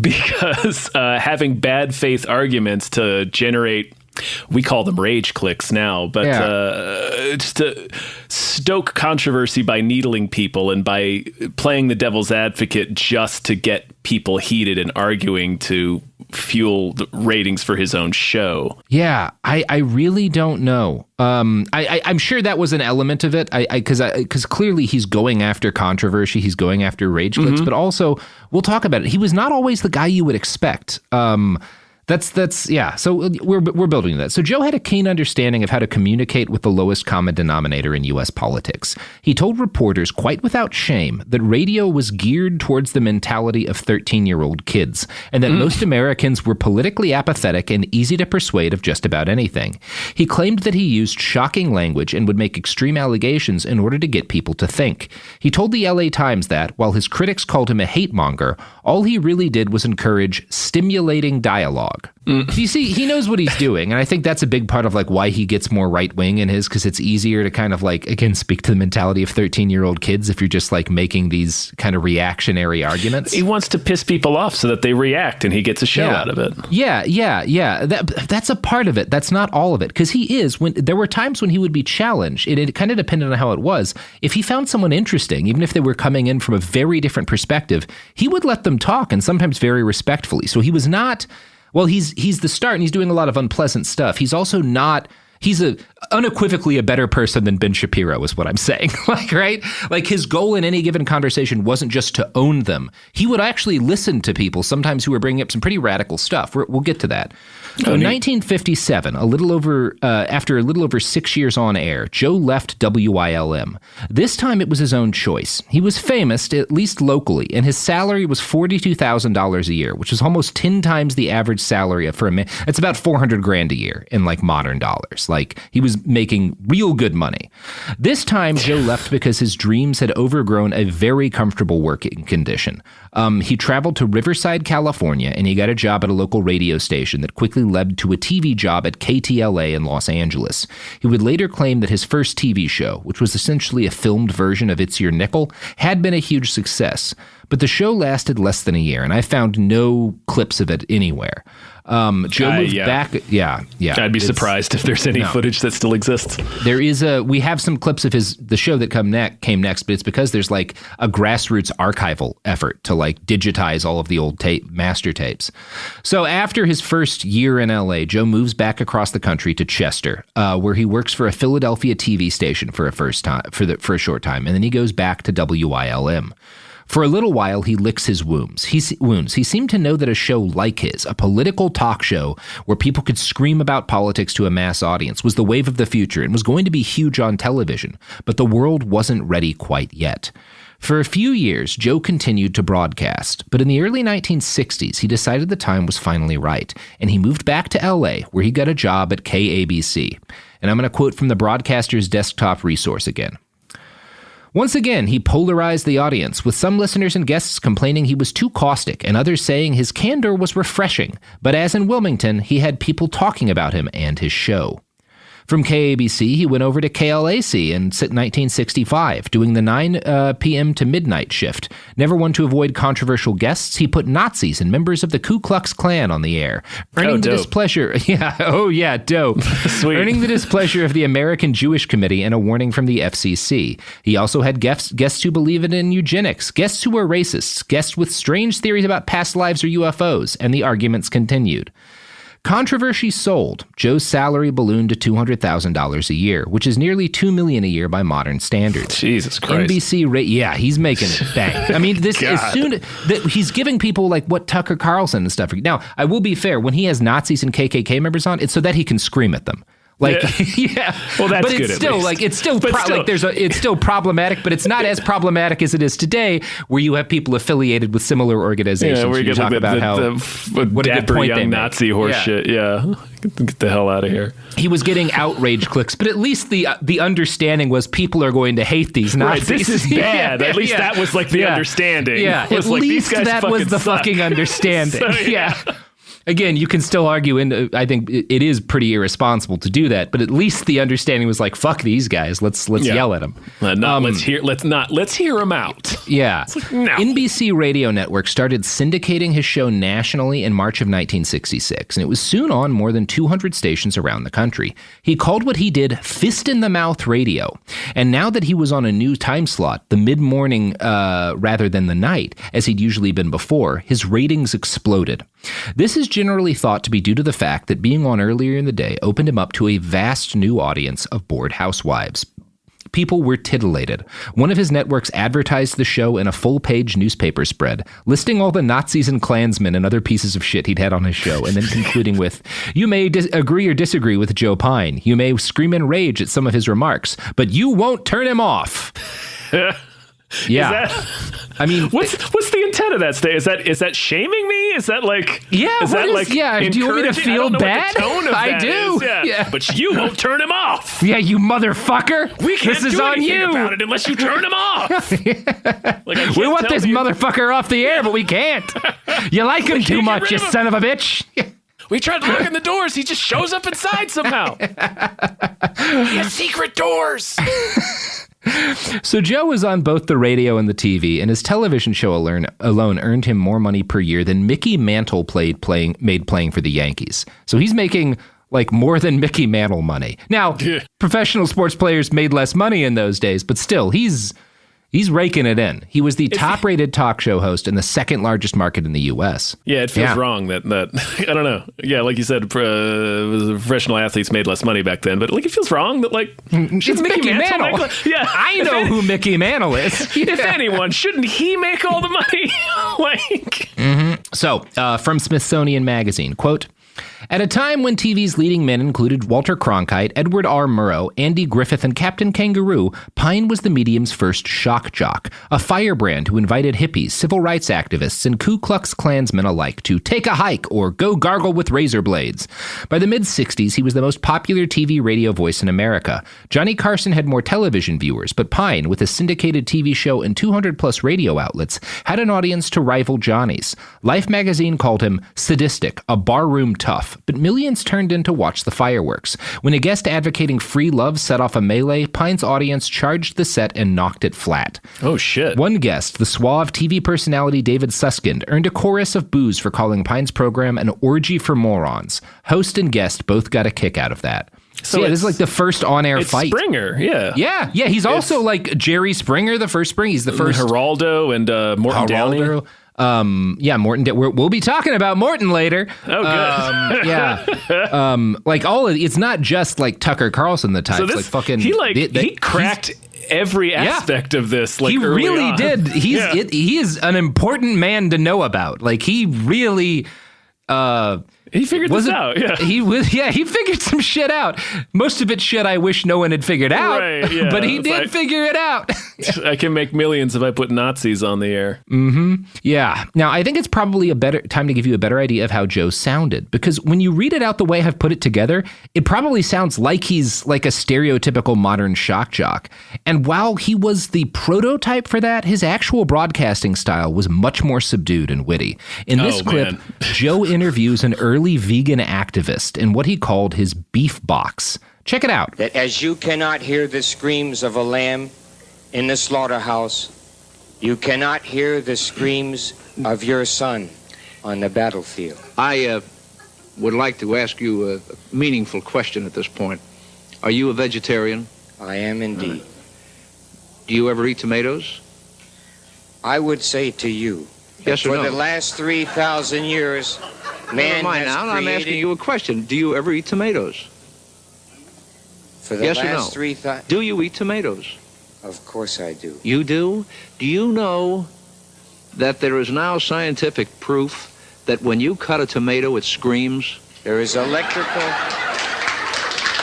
because having bad faith arguments to generate, we call them rage clicks now, but just to stoke controversy by needling people and by playing the devil's advocate just to get people heated and arguing to fuel the ratings for his own show. Yeah, I really don't know. I'm sure that was an element of it. Because clearly he's going after controversy, he's going after rage clicks, but also we'll talk about it. He was not always the guy you would expect. So we're building that. So Joe had a keen understanding of how to communicate with the lowest common denominator in U.S. politics. He told reporters quite without shame that radio was geared towards the mentality of 13-year-old kids, and that most Americans were politically apathetic and easy to persuade of just about anything. He claimed that he used shocking language and would make extreme allegations in order to get people to think. He told the LA Times that, while his critics called him a hate monger, all he really did was encourage stimulating dialogue. dog. You see, he knows what he's doing. And I think that's a big part of like why he gets more right wing in his, because it's easier to kind of like, again, speak to the mentality of 13-year-old kids if you're just like making these kind of reactionary arguments. He wants to piss people off so that they react and he gets a show out of it. Yeah. That's a part of it. That's not all of it. Because there were times when he would be challenged. It kind of depended on how it was. If he found someone interesting, even if they were coming in from a very different perspective, he would let them talk, and sometimes very respectfully. So he was not, well, he's the start and he's doing a lot of unpleasant stuff. He's also not, he's unequivocally a better person than Ben Shapiro is what I'm saying. Like, right? Like his goal in any given conversation wasn't just to own them. He would actually listen to people sometimes who were bringing up some pretty radical stuff. We'll get to that. So in 1957, after a little over 6 years on air, Joe left WILM. This time it was his own choice. He was famous, at least locally, and his salary was $42,000 a year, which is almost 10 times the average salary for a man. It's about $400,000 a year in like modern dollars. Like he was making real good money. This time Joe left because his dreams had overgrown a very comfortable working condition. He traveled to Riverside, California, and he got a job at a local radio station that quickly led to a TV job at KTLA in Los Angeles. He would later claim that his first TV show, which was essentially a filmed version of It's Your Nickel, had been a huge success. But the show lasted less than a year, and I found no clips of it anywhere. Joe moved back. Yeah. I'd be surprised if there's any footage that still exists. We have some clips of the show that came next, but it's because there's like a grassroots archival effort to like digitize all of the old master tapes. So after his first year in LA, Joe moves back across the country to Chester, where he works for a Philadelphia TV station for a short time, and then he goes back to WILM. For a little while, he licks his wounds. He seemed to know that a show like his, a political talk show where people could scream about politics to a mass audience, was the wave of the future and was going to be huge on television, but the world wasn't ready quite yet. For a few years, Joe continued to broadcast, but in the early 1960s, he decided the time was finally right, and he moved back to LA, where he got a job at KABC. And I'm going to quote from the Broadcaster's Desktop Resource again. Once again, he polarized the audience, with some listeners and guests complaining he was too caustic and others saying his candor was refreshing. But as in Wilmington, he had people talking about him and his show. From KABC, he went over to KLAC in 1965, doing the 9 p.m. to midnight shift. Never one to avoid controversial guests, he put Nazis and members of the Ku Klux Klan on the air, earning the displeasure. Dope. Sweet. Earning the displeasure of the American Jewish Committee and a warning from the FCC. He also had guests who believe in eugenics, guests who were racists, guests with strange theories about past lives or UFOs, and the arguments continued. Controversy sold. Joe's salary ballooned to $200,000 a year, which is nearly $2 million a year by modern standards. Jesus Christ. NBC, he's making it bang. I mean, this as soon that he's giving people like what Tucker Carlson and stuff. Now, I will be fair. When he has Nazis and KKK members on, it's so that he can scream at them. Like, Well, that's but good. It's still like it's still it's still problematic, but it's not as problematic as it is today, where you have people affiliated with similar organizations. Yeah, where you talk about what a good point young Nazi horseshit. Yeah, get the hell out of here. He was getting outrage clicks, but at least the understanding was people are going to hate these Nazis. Right, this is bad. At least that was like the understanding. Yeah, at least these guys that was the suck. fucking understanding. So, Again, you can still argue, and I think it is pretty irresponsible to do that. But at least the understanding was like, "Fuck these guys. Let's yell at them." Let's hear them out. Yeah. Like, no. NBC Radio Network started syndicating his show nationally in March of 1966, and it was soon on more than 200 stations around the country. He called what he did "fist in the mouth radio," and now that he was on a new time slot, the mid-morning rather than the night, as he'd usually been before, his ratings exploded. This is generally thought to be due to the fact that being on earlier in the day opened him up to a vast new audience of bored housewives. People were titillated. One of his networks advertised the show in a full-page newspaper spread, listing all the Nazis and Klansmen and other pieces of shit he'd had on his show, and then concluding with, "You may agree or disagree with Joe Pyne. You may scream in rage at some of his remarks, but you won't turn him off." Yeah. I mean, what's the intent of that? Is that shaming me? Is that like do you want me to feel bad? I do. Yeah. But you won't turn him off. Yeah, you motherfucker. We can't do anything you about it unless you turn him off. We want this motherfucker off the air, but we can't. You like him too much, you son of a bitch. We tried locking the doors. He just shows up inside somehow. He has secret doors. So Joe was on both the radio and the TV, and his television show alone earned him more money per year than Mickey Mantle made playing for the Yankees. So he's making like more than Mickey Mantle money. Now, professional sports players made less money in those days, but still, he's raking it in. He was the top-rated talk show host in the second largest market in the U.S. Yeah, it feels wrong that I don't know. Yeah, like you said, professional athletes made less money back then, but like it feels wrong that like it's Mickey Mantle. Yeah, I know who Mickey Mantle is. If anyone, shouldn't he make all the money? So, from Smithsonian Magazine, quote, at a time when TV's leading men included Walter Cronkite, Edward R. Murrow, Andy Griffith, and Captain Kangaroo, Pyne was the medium's first shock jock, a firebrand who invited hippies, civil rights activists, and Ku Klux Klansmen alike to take a hike or go gargle with razor blades. By the mid-'60s, he was the most popular TV radio voice in America. Johnny Carson had more television viewers, but Pyne, with a syndicated TV show and 200-plus radio outlets, had an audience to rival Johnny's. Life magazine called him sadistic, a barroom tough, but millions turned in to watch the fireworks. When a guest advocating free love set off a melee, Pyne's audience charged the set and knocked it flat. Oh, shit. One guest, the suave TV personality David Suskind, earned a chorus of boos for calling Pyne's program an orgy for morons. Host and guest both got a kick out of that. So yeah, this is like the first on-air fight. Springer, yeah. Yeah, he's also like Jerry Springer, the first Springer. He's the first. Geraldo and Morton Downey. Morton. We'll be talking about Morton later. Oh, good. It's not just like Tucker Carlson the types. So this, like fucking. He cracked every aspect of this. Like he really on. did. He is an important man to know about. Like he really. He figured this out. Yeah, he figured some shit out. Most of it shit I wish no one had figured out. Right, yeah. But he did figure it out. I can make millions if I put Nazis on the air. Mm-hmm. Yeah. Now, I think it's probably a better time to give you a better idea of how Joe sounded, because when you read it out the way I've put it together, it probably sounds like he's like a stereotypical modern shock jock. And while he was the prototype for that, his actual broadcasting style was much more subdued and witty. In this clip, Joe interviews an early vegan activist in what he called his beef box. Check it out. That as you cannot hear the screams of a lamb in the slaughterhouse, you cannot hear the screams of your son on the battlefield. I would like to ask you a meaningful question at this point. Are you a vegetarian? I am indeed. Do you ever eat tomatoes? I would say to you, yes or no? For the last 3,000 years, man has now. created... I'm asking you a question. Do you ever eat tomatoes? For the yes last or no? 3,000... Do you eat tomatoes? Of course I do. You do? Do you know that there is now scientific proof that when you cut a tomato, it screams? There is electrical...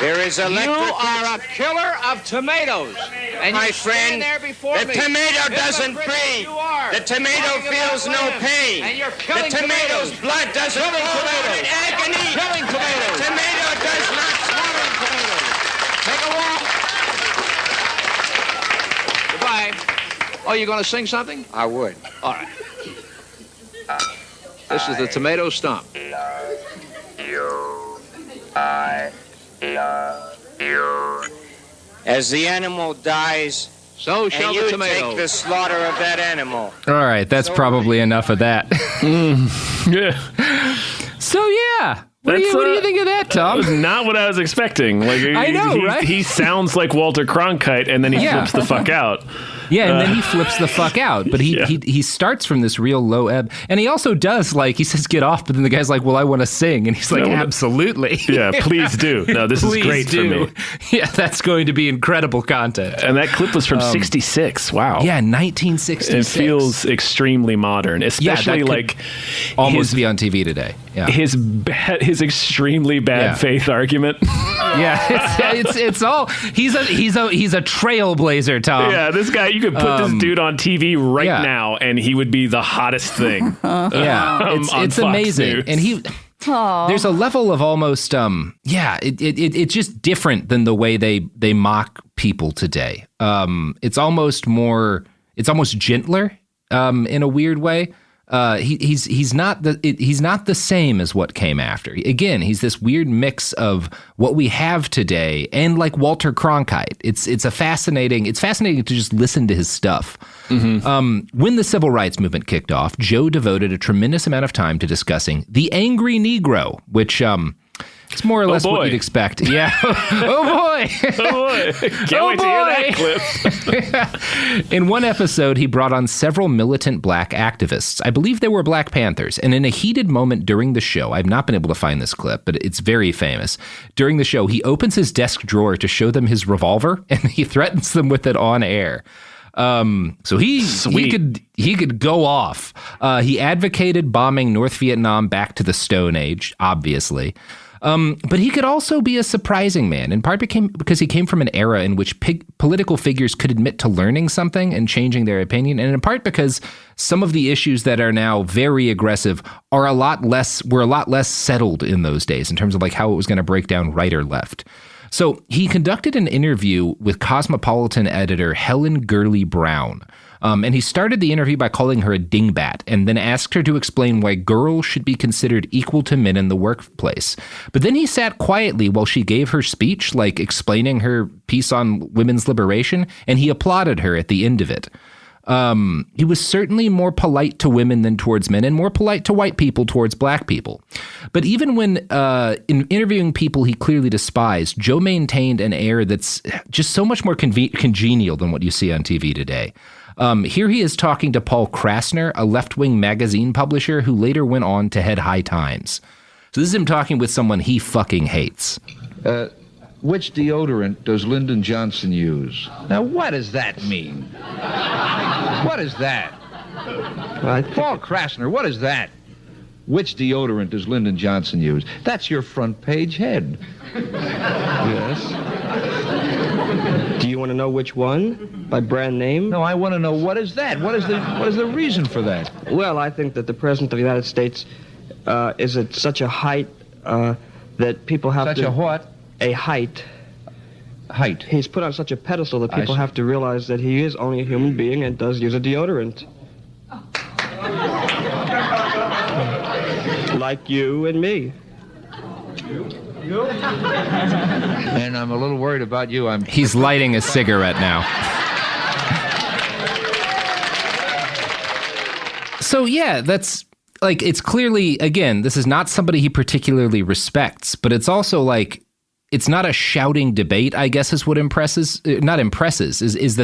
You are a killer of tomatoes. And my you friend, stand there before the me. tomato Mr. doesn't British, breathe. you are. The tomato feels no pain. And you're killing the tomato's tomatoes. blood doesn't Killing flow out tomatoes. in agony. Killing tomatoes. The tomato does not swallow tomatoes. Take a walk. Goodbye. Oh, you going to sing something? I would. All right. This is the tomato stomp. I love you. As the animal dies, so shall and you the tomato. take the slaughter of that animal. All right, that's probably enough of that. Yeah. So yeah. What do you think of that, Tom? That was not what I was expecting. Like, I know, right? He sounds like Walter Cronkite, and then he flips the fuck out. Yeah, and then he flips the fuck out. But he starts from this real low ebb. And he also does, like, he says, get off. But then the guy's like, well, I want to sing. And he's like, absolutely. Yeah, please do. No, this is great for me. Yeah, that's going to be incredible content. And that clip was from 66. Wow. Yeah, 1966. It feels extremely modern, especially like... almost be on TV today. Yeah. His extremely bad faith argument. Yeah, it's all... He's a trailblazer, Tom. Yeah, this guy... You could put this dude on TV right now, and he would be the hottest thing. It's amazing, News. and there's a level of almost it's just different than the way they mock people today. It's almost gentler in a weird way. He's not the same as what came after. Again, he's this weird mix of what we have today and like Walter Cronkite. It's fascinating to just listen to his stuff. Mm-hmm. When the civil rights movement kicked off, Joe devoted a tremendous amount of time to discussing the angry Negro, which it's more or less what you'd expect. Yeah. Oh boy. Oh boy. Can't wait to hear that clip. In one episode, he brought on several militant black activists. I believe they were Black Panthers. And in a heated moment during the show, I've not been able to find this clip, but it's very famous. During the show, he opens his desk drawer to show them his revolver, and he threatens them with it on air. So he could go off. He advocated bombing North Vietnam back to the Stone Age, obviously. But he could also be a surprising man, in part because he came from an era in which political figures could admit to learning something and changing their opinion, and in part because some of the issues that are now very aggressive were a lot less settled in those days in terms of like how it was going to break down right or left. So he conducted an interview with Cosmopolitan editor Helen Gurley Brown. And he started the interview by calling her a dingbat and then asked her to explain why girls should be considered equal to men in the workplace. But then he sat quietly while she gave her speech, like explaining her piece on women's liberation, and he applauded her at the end of it. He was certainly more polite to women than towards men and more polite to white people towards black people. But even when in interviewing people he clearly despised, Joe maintained an air that's just so much more congenial than what you see on TV today. Here he is talking to Paul Krasner, a left-wing magazine publisher who later went on to head High Times. So this is him talking with someone he fucking hates. Which deodorant does Lyndon Johnson use? Now, what does that mean? What is that? Paul Krasner, what is that? Which deodorant does Lyndon Johnson use? That's your front page head. Yes. Do you want to know which one? By brand name? No, I want to know what is that? What is the reason for that? Well, I think that the President of the United States is at such a height that people have Such a what? A height. Height. He's put on such a pedestal that people have to realize that he is only a human being and does use a deodorant. Like you and me. And I'm a little worried about you. He's lighting a cigarette now. So yeah, that's like, it's clearly, again, this is not somebody he particularly respects, but it's also like, it's not a shouting debate, I guess is what is the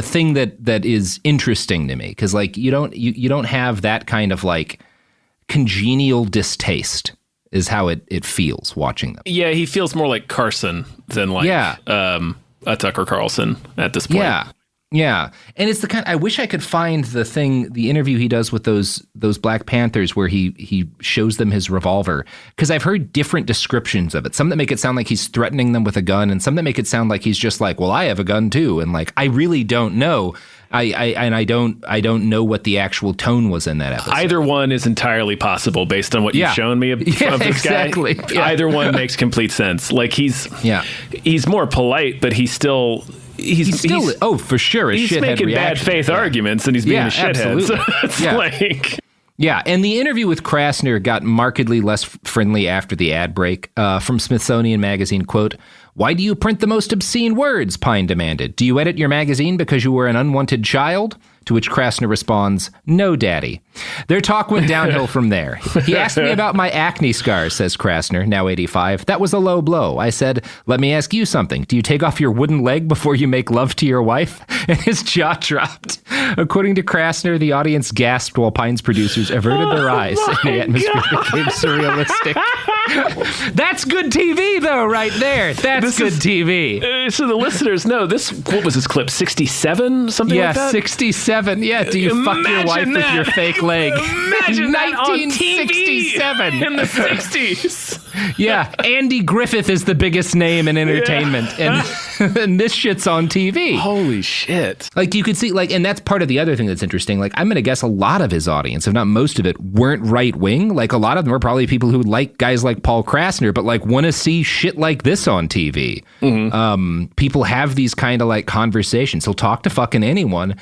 thing that is interesting to me. Cause like, you don't have that kind of like congenial distaste is how it feels watching them. Yeah. He feels more like Carson than like, a Tucker Carlson at this point. Yeah. Yeah. And it's the kind, I wish I could find the interview he does with those Black Panthers where he shows them his revolver. Because I've heard different descriptions of it. Some that make it sound like he's threatening them with a gun, and some that make it sound like he's just like, well, I have a gun too. And like, I really don't know. I don't know what the actual tone was in that episode. Either one is entirely possible based on what you've shown me of this exactly. guy. Yeah. Either one makes complete sense. Like he's more polite, but he's still for sure. He's making bad faith arguments, and he's being a shithead. So it's like. Yeah, and the interview with Krasner got markedly less friendly after the ad break. From Smithsonian Magazine, quote, "Why do you print the most obscene words?" Pyne demanded. "Do you edit your magazine because you were an unwanted child?" To which Krasner responds, "No, Daddy." Their talk went downhill from there. He asked me about my acne scars, says Krasner, now 85. "That was a low blow." I said, "Let me ask you something. Do you take off your wooden leg before you make love to your wife?" And his jaw dropped. According to Krasner, the audience gasped while Pyne's producers averted their eyes, and the atmosphere became surrealistic. That's good TV, though, right there. That's good TV. So the listeners know this. What was this clip? 67? Something like that? Yeah, 67. Yeah, do you fuck your wife with your fake leg? Imagine 1967 that on TV in the 60s. Yeah, Andy Griffith is the biggest name in entertainment, and this shit's on TV. Holy shit! Like you could see, like, and that's part of the other thing that's interesting. Like I'm gonna guess a lot of his audience, if not most of it, weren't right wing. Like a lot of them are probably people who like guys like Paul Krasner, but like want to see shit like this on TV. Mm-hmm. People have these kind of like conversations. He'll talk to fucking anyone.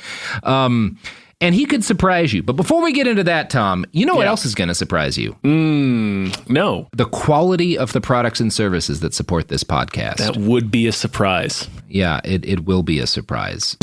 And he could surprise you. But before we get into that, Tom, you know what else is going to surprise you? No. The quality of the products and services that support this podcast. That would be a surprise. Yeah, it will be a surprise.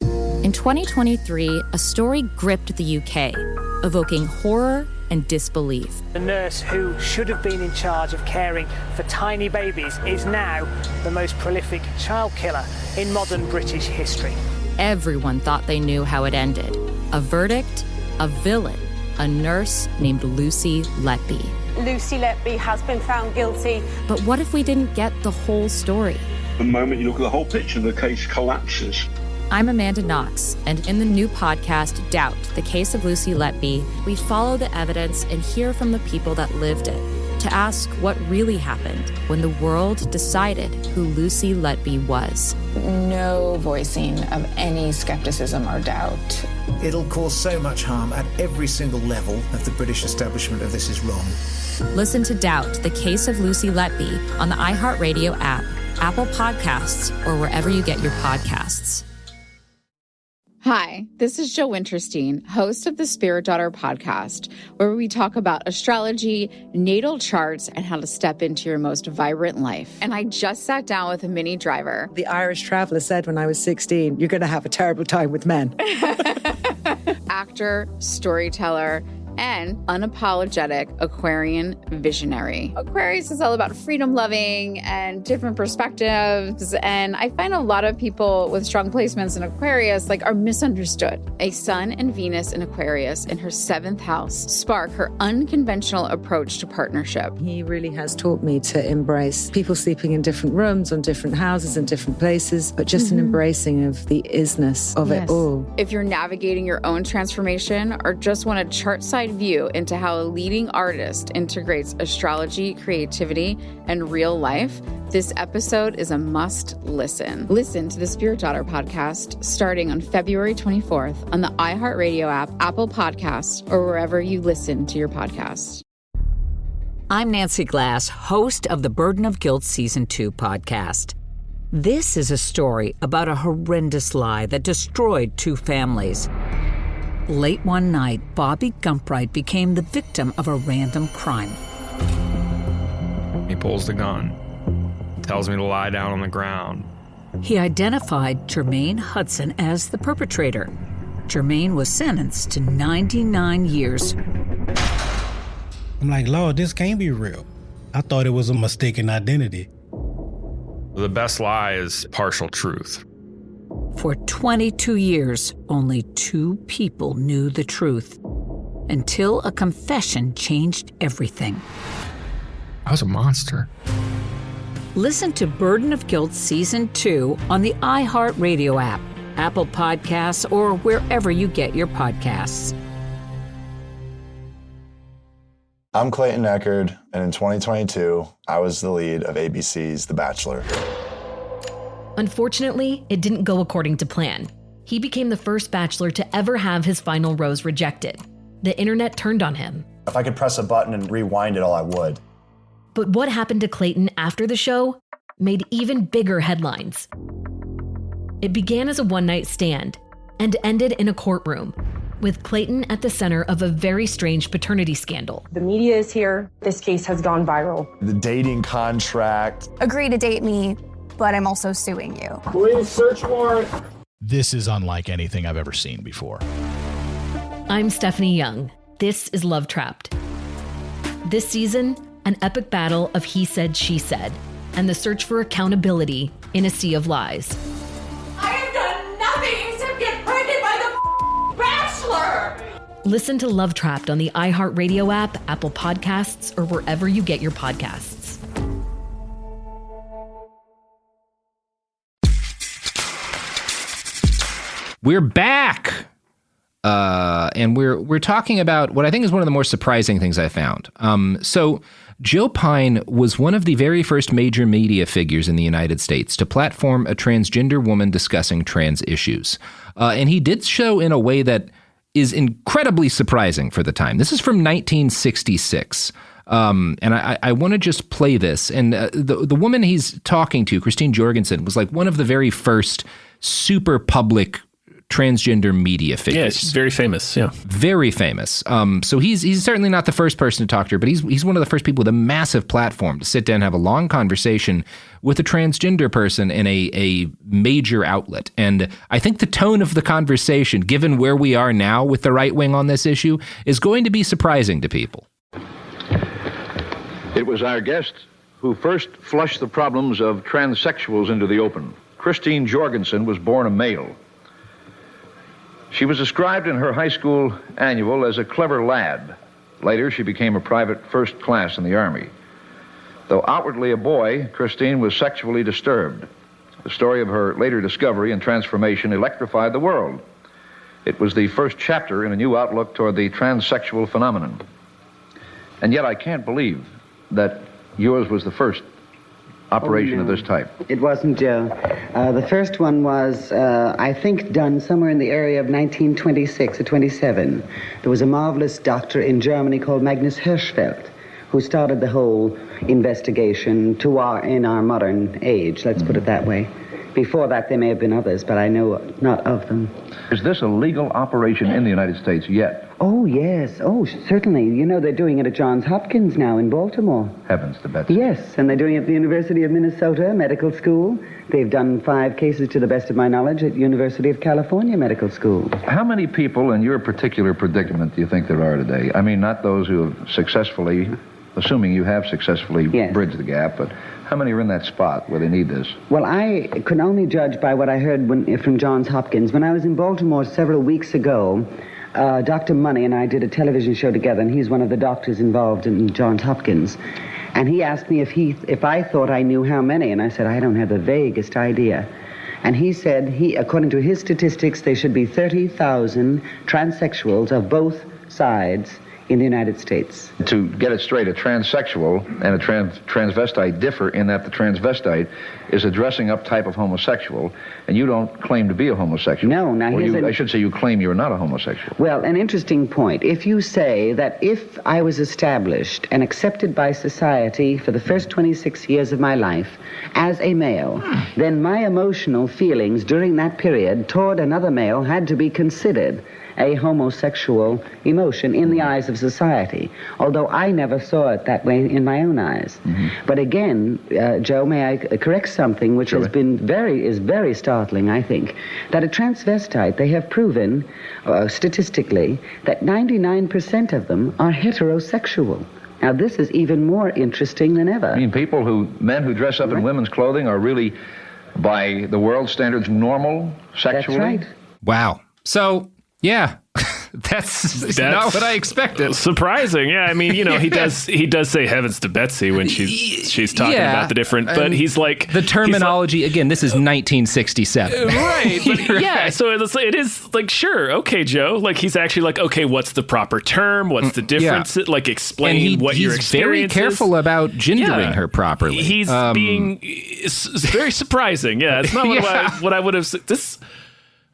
In 2023, a story gripped the UK, evoking horror and disbelief. The nurse who should have been in charge of caring for tiny babies is now the most prolific child killer in modern British history. Everyone thought they knew how it ended. A verdict, a villain, a nurse named Lucy Letby. Lucy Letby has been found guilty. But what if we didn't get the whole story? The moment you look at the whole picture, the case collapses. I'm Amanda Knox, and in the new podcast, Doubt, the Case of Lucy Letby, we follow the evidence and hear from the people that lived it to ask what really happened when the world decided who Lucy Letby was. No voicing of any skepticism or doubt. It'll cause so much harm at every single level of the British establishment of this is wrong. Listen to Doubt, the Case of Lucy Letby on the iHeartRadio app, Apple Podcasts, or wherever you get your podcasts. Hi, this is Joe Winterstein, host of the Spirit Daughter podcast, where we talk about astrology, natal charts, and how to step into your most vibrant life. And I just sat down with a Minnie Driver. The Irish traveller said when I was 16, you're going to have a terrible time with men. Actor, storyteller, and unapologetic Aquarian visionary. Aquarius is all about freedom-loving and different perspectives, and I find a lot of people with strong placements in Aquarius are misunderstood. A Sun and Venus in Aquarius in her 7th house spark her unconventional approach to partnership. He really has taught me to embrace people sleeping in different rooms, on different houses, in different places, but just an embracing of the isness of it all. If you're navigating your own transformation or just want a chart-side view into how a leading artist integrates astrology, creativity, and real life, this episode is a must listen. Listen to the Spirit Daughter podcast starting on February 24th on the iHeartRadio app, Apple Podcasts, or wherever you listen to your podcasts. I'm Nancy Glass, host of the Burden of Guilt Season 2 podcast. This is a story about a horrendous lie that destroyed 2 families. Late one night, Bobby Gumpright became the victim of a random crime. He pulls the gun, tells me to lie down on the ground. He identified Jermaine Hudson as the perpetrator. Jermaine was sentenced to 99 years. I'm like, Lord, this can't be real. I thought it was a mistaken identity. The best lie is partial truth. For 22 years, only 2 people knew the truth, until a confession changed everything. I was a monster. Listen to Burden of Guilt Season 2 on the iHeartRadio app, Apple Podcasts, or wherever you get your podcasts. I'm Clayton Eckerd, and in 2022, I was the lead of ABC's The Bachelor. Unfortunately, it didn't go according to plan. He became the first bachelor to ever have his final rose rejected. The internet turned on him. If I could press a button and rewind it all, I would. But what happened to Clayton after the show made even bigger headlines. It began as a one-night stand and ended in a courtroom, with Clayton at the center of a very strange paternity scandal. The media is here. This case has gone viral. The dating contract. Agree to date me, but I'm also suing you. Please search warrant. This is unlike anything I've ever seen before. I'm Stephanie Young. This is Love Trapped. This season, an epic battle of he said, she said, and the search for accountability in a sea of lies. I have done nothing except get pregnant by the Bachelor! Listen to Love Trapped on the iHeartRadio app, Apple Podcasts, or wherever you get your podcasts. We're back, and we're talking about what I think is one of the more surprising things I found. So Joe Pyne was one of the very first major media figures in the United States to platform a transgender woman discussing trans issues, and he did so in a way that is incredibly surprising for the time. This is from 1966. And I want to just play this. And the woman he's talking to, Christine Jorgensen, was like one of the very first super public transgender media figures. Yeah, she's very famous. Yeah, very famous. So he's certainly not the first person to talk to her, but he's one of the first people with a massive platform to sit down and have a long conversation with a transgender person in a major outlet. And I think the tone of the conversation, given where we are now with the right wing on this issue, is going to be surprising to people. It was our guest who first flushed the problems of transsexuals into the open. Christine Jorgensen was born a male. She was described in her high school annual as a clever lad. Later, she became a private first class in the Army. Though outwardly a boy, Christine was sexually disturbed. The story of her later discovery and transformation electrified the world. It was the first chapter in a new outlook toward the transsexual phenomenon. And yet I can't believe that yours was the first operation of this type. It wasn't, Joe. The first one was, I think, done somewhere in the area of 1926 or 27. There was a marvelous doctor in Germany called Magnus Hirschfeld who started the whole investigation in our modern age, let's put it that way. Before that, there may have been others, but I know not of them. Is this a legal operation in the United States yet? Oh, yes. Oh, certainly. You know, they're doing it at Johns Hopkins now in Baltimore. Heavens to Betsy. Yes, and they're doing it at the University of Minnesota Medical School. They've done 5 cases, to the best of my knowledge, at University of California Medical School. How many people in your particular predicament do you think there are today? I mean, not those who have successfully, assuming you have successfully bridged the gap, but how many are in that spot where they need this? Well, I could only judge by what I heard from Johns Hopkins. When I was in Baltimore several weeks ago, Dr. Money and I did a television show together, and he's one of the doctors involved in Johns Hopkins. And he asked me if I thought I knew how many, and I said, I don't have the vaguest idea. And he said, according to his statistics, there should be 30,000 transsexuals of both sides in the United States. To get it straight, a transsexual and a transvestite differ in that the transvestite is a dressing up type of homosexual, and you don't claim to be a homosexual. No, now I should say you claim you're not a homosexual. Well, an interesting point. If you say that if I was established and accepted by society for the first 26 years of my life as a male, then my emotional feelings during that period toward another male had to be considered a homosexual emotion in the eyes of society, although I never saw it that way in my own eyes. But again, Joe, may I correct something which has been very startling, I think, that a transvestite, they have proven statistically that 99% of them are heterosexual. Now, this is even more interesting than ever. I mean, men who dress up in women's clothing are really, by the world standards, normal sexually? That's right. Wow. So, yeah, that's not what I expected. Surprising, yeah. I mean, you know, he does say heavens to Betsy when she's talking about the different, but he's like the terminology again. This is 1967, right? But yeah, so it is like sure, okay, Joe. Like he's actually like, okay, what's the proper term? What's the difference? Like explain what your experience is. He's very careful about gendering her properly. He's being very surprising. Yeah, it's not what I would have said. This.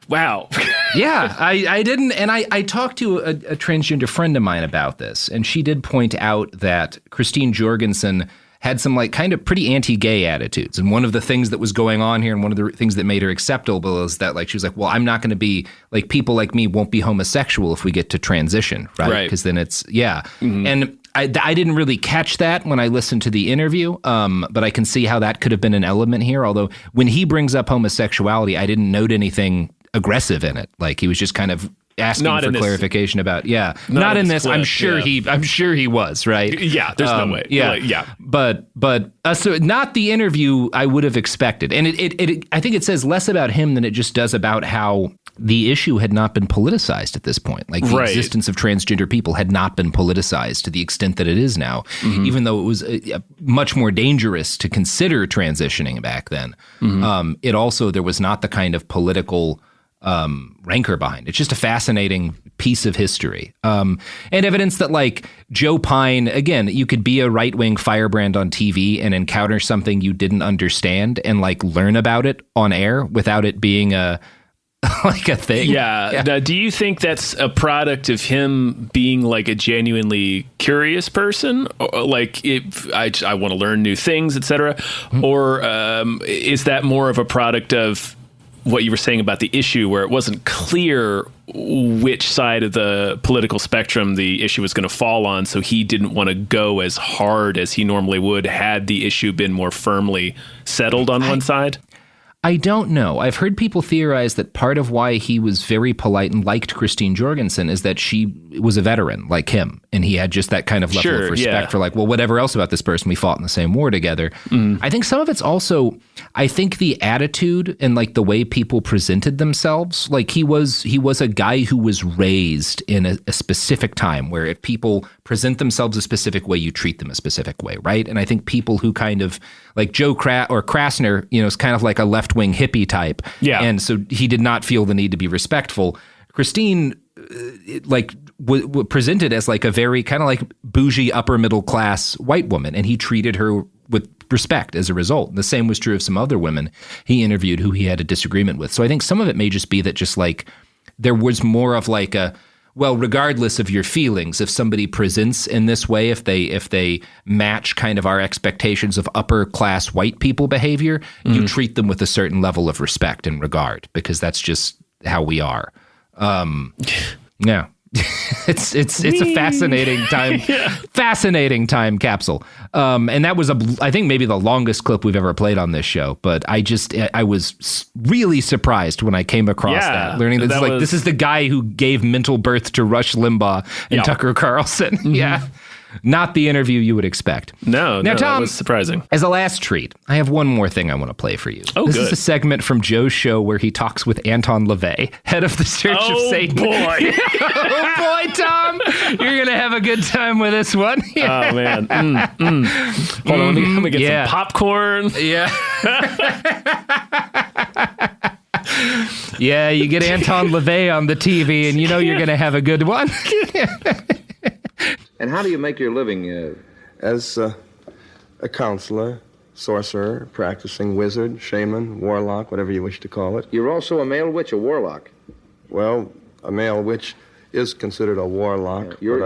Wow. Yeah, I didn't. And I talked to a transgender friend of mine about this, and she did point out that Christine Jorgensen had some like kind of pretty anti-gay attitudes. And one of the things that was going on here and one of the things that made her acceptable is that like she was like, well, I'm not going to be like people like me won't be homosexual if we get to transition. Right. Because then it's And I didn't really catch that when I listened to the interview, but I can see how that could have been an element here. Although when he brings up homosexuality, I didn't note anything aggressive in it. Like he was just kind of asking for clarification about not in this. Clip, I'm sure he was, right? Yeah, there's no way. Yeah. But so not the interview I would have expected. And it I think it says less about him than it just does about how the issue had not been politicized at this point. Like the existence of transgender people had not been politicized to the extent that it is now, even though it was much more dangerous to consider transitioning back then. It also, there was not the kind of political rancor behind it. It's just a fascinating piece of history. And evidence that like Joe Pyne, again, you could be a right-wing firebrand on TV and encounter something you didn't understand and like learn about it on air without it being a thing. Yeah. Now, do you think that's a product of him being like a genuinely curious person, or like if I want to learn new things, etc., or is that more of a product of what you were saying about the issue, where it wasn't clear which side of the political spectrum the issue was going to fall on, so he didn't want to go as hard as he normally would had the issue been more firmly settled on one side? I don't know. I've heard people theorize that part of why he was very polite and liked Christine Jorgensen is that she was a veteran like him, and he had just that kind of level of respect for like, well, whatever else about this person, we fought in the same war together. I think some of it's also, I think the attitude and like the way people presented themselves, like he was a guy who was raised in a specific time where if people present themselves a specific way, you treat them a specific way, right? And I think people who kind of like Joe Krasner, is kind of like a left-wing hippie type. Yeah. And so he did not feel the need to be respectful. Christine, presented as like a very kind of like bougie upper middle class white woman, and he treated her with respect as a result. And the same was true of some other women he interviewed who he had a disagreement with. So I think some of it may just be that just like there was more of like a, well, regardless of your feelings, if somebody presents in this way, if they match kind of our expectations of upper class white people behavior, you treat them with a certain level of respect and regard, because that's just how we are. Yeah. It's a fascinating time capsule. And that was I think maybe the longest clip we've ever played on this show, but I was really surprised when I came across that, learning that this is the guy who gave mental birth to Rush Limbaugh and Tucker Carlson. Yeah. Not the interview you would expect. No, Tom, that was surprising. As a last treat, I have one more thing I want to play for you. Oh, this good. is a segment from Joe's show where he talks with Anton LaVey, head of the Church of Satan. Boy. Oh, boy, Tom. You're going to have a good time with this one. Oh, man. Hold on, let me get some popcorn. Yeah. Yeah, you get Anton LaVey on the TV, and you're going to have a good one. And how do you make your living? As a counselor, sorcerer, practicing wizard, shaman, warlock, whatever you wish to call it. You're also a male witch, a warlock. Well, a male witch is considered a warlock. You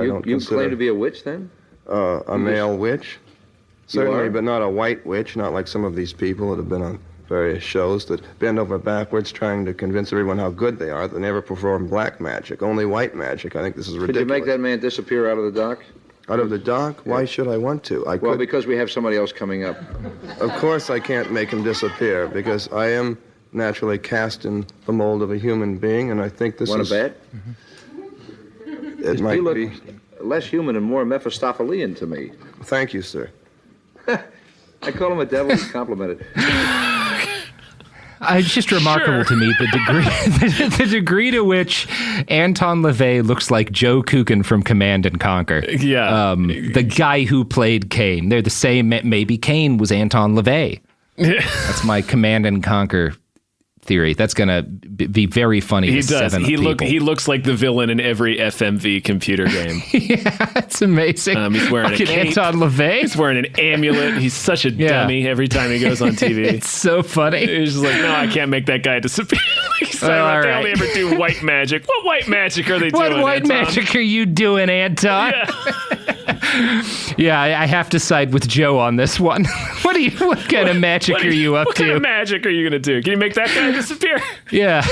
claim to be a witch, then? A male witch? Certainly, but not a white witch, not like some of these people that have been on various shows that bend over backwards trying to convince everyone how good they are. They never perform black magic, only white magic. I think this is ridiculous. Could you make that man disappear out of the dock? Out of the dock? Why should I want to? Well, because we have somebody else coming up. Of course I can't make him disappear, because I am naturally cast in the mold of a human being, and I think this is... Want to bet? It might be... less human and more Mephistophelian to me. Thank you, sir. I call him a devil. He's complimented. It's just remarkable to me the degree to which Anton LaVey looks like Joe Kukin from Command and Conquer. Yeah. The guy who played Kane. They're the same. Maybe Kane was Anton LaVey. That's my Command and Conquer theory. That's going to be very funny. He does. He looks like the villain in every FMV computer game. Yeah, it's amazing. He's wearing a cape. Anton LaVey. He's wearing an amulet. He's such a dummy every time he goes on TV. It's so funny. He's just like, no, I can't make that guy disappear. They only ever do white magic. What white magic are they doing, What white magic are you doing, Anton? Yeah, I have to side with Joe on this one. What kind of magic are you up to? What kind of magic are you going to do? Can you make that guy disappear? Yeah.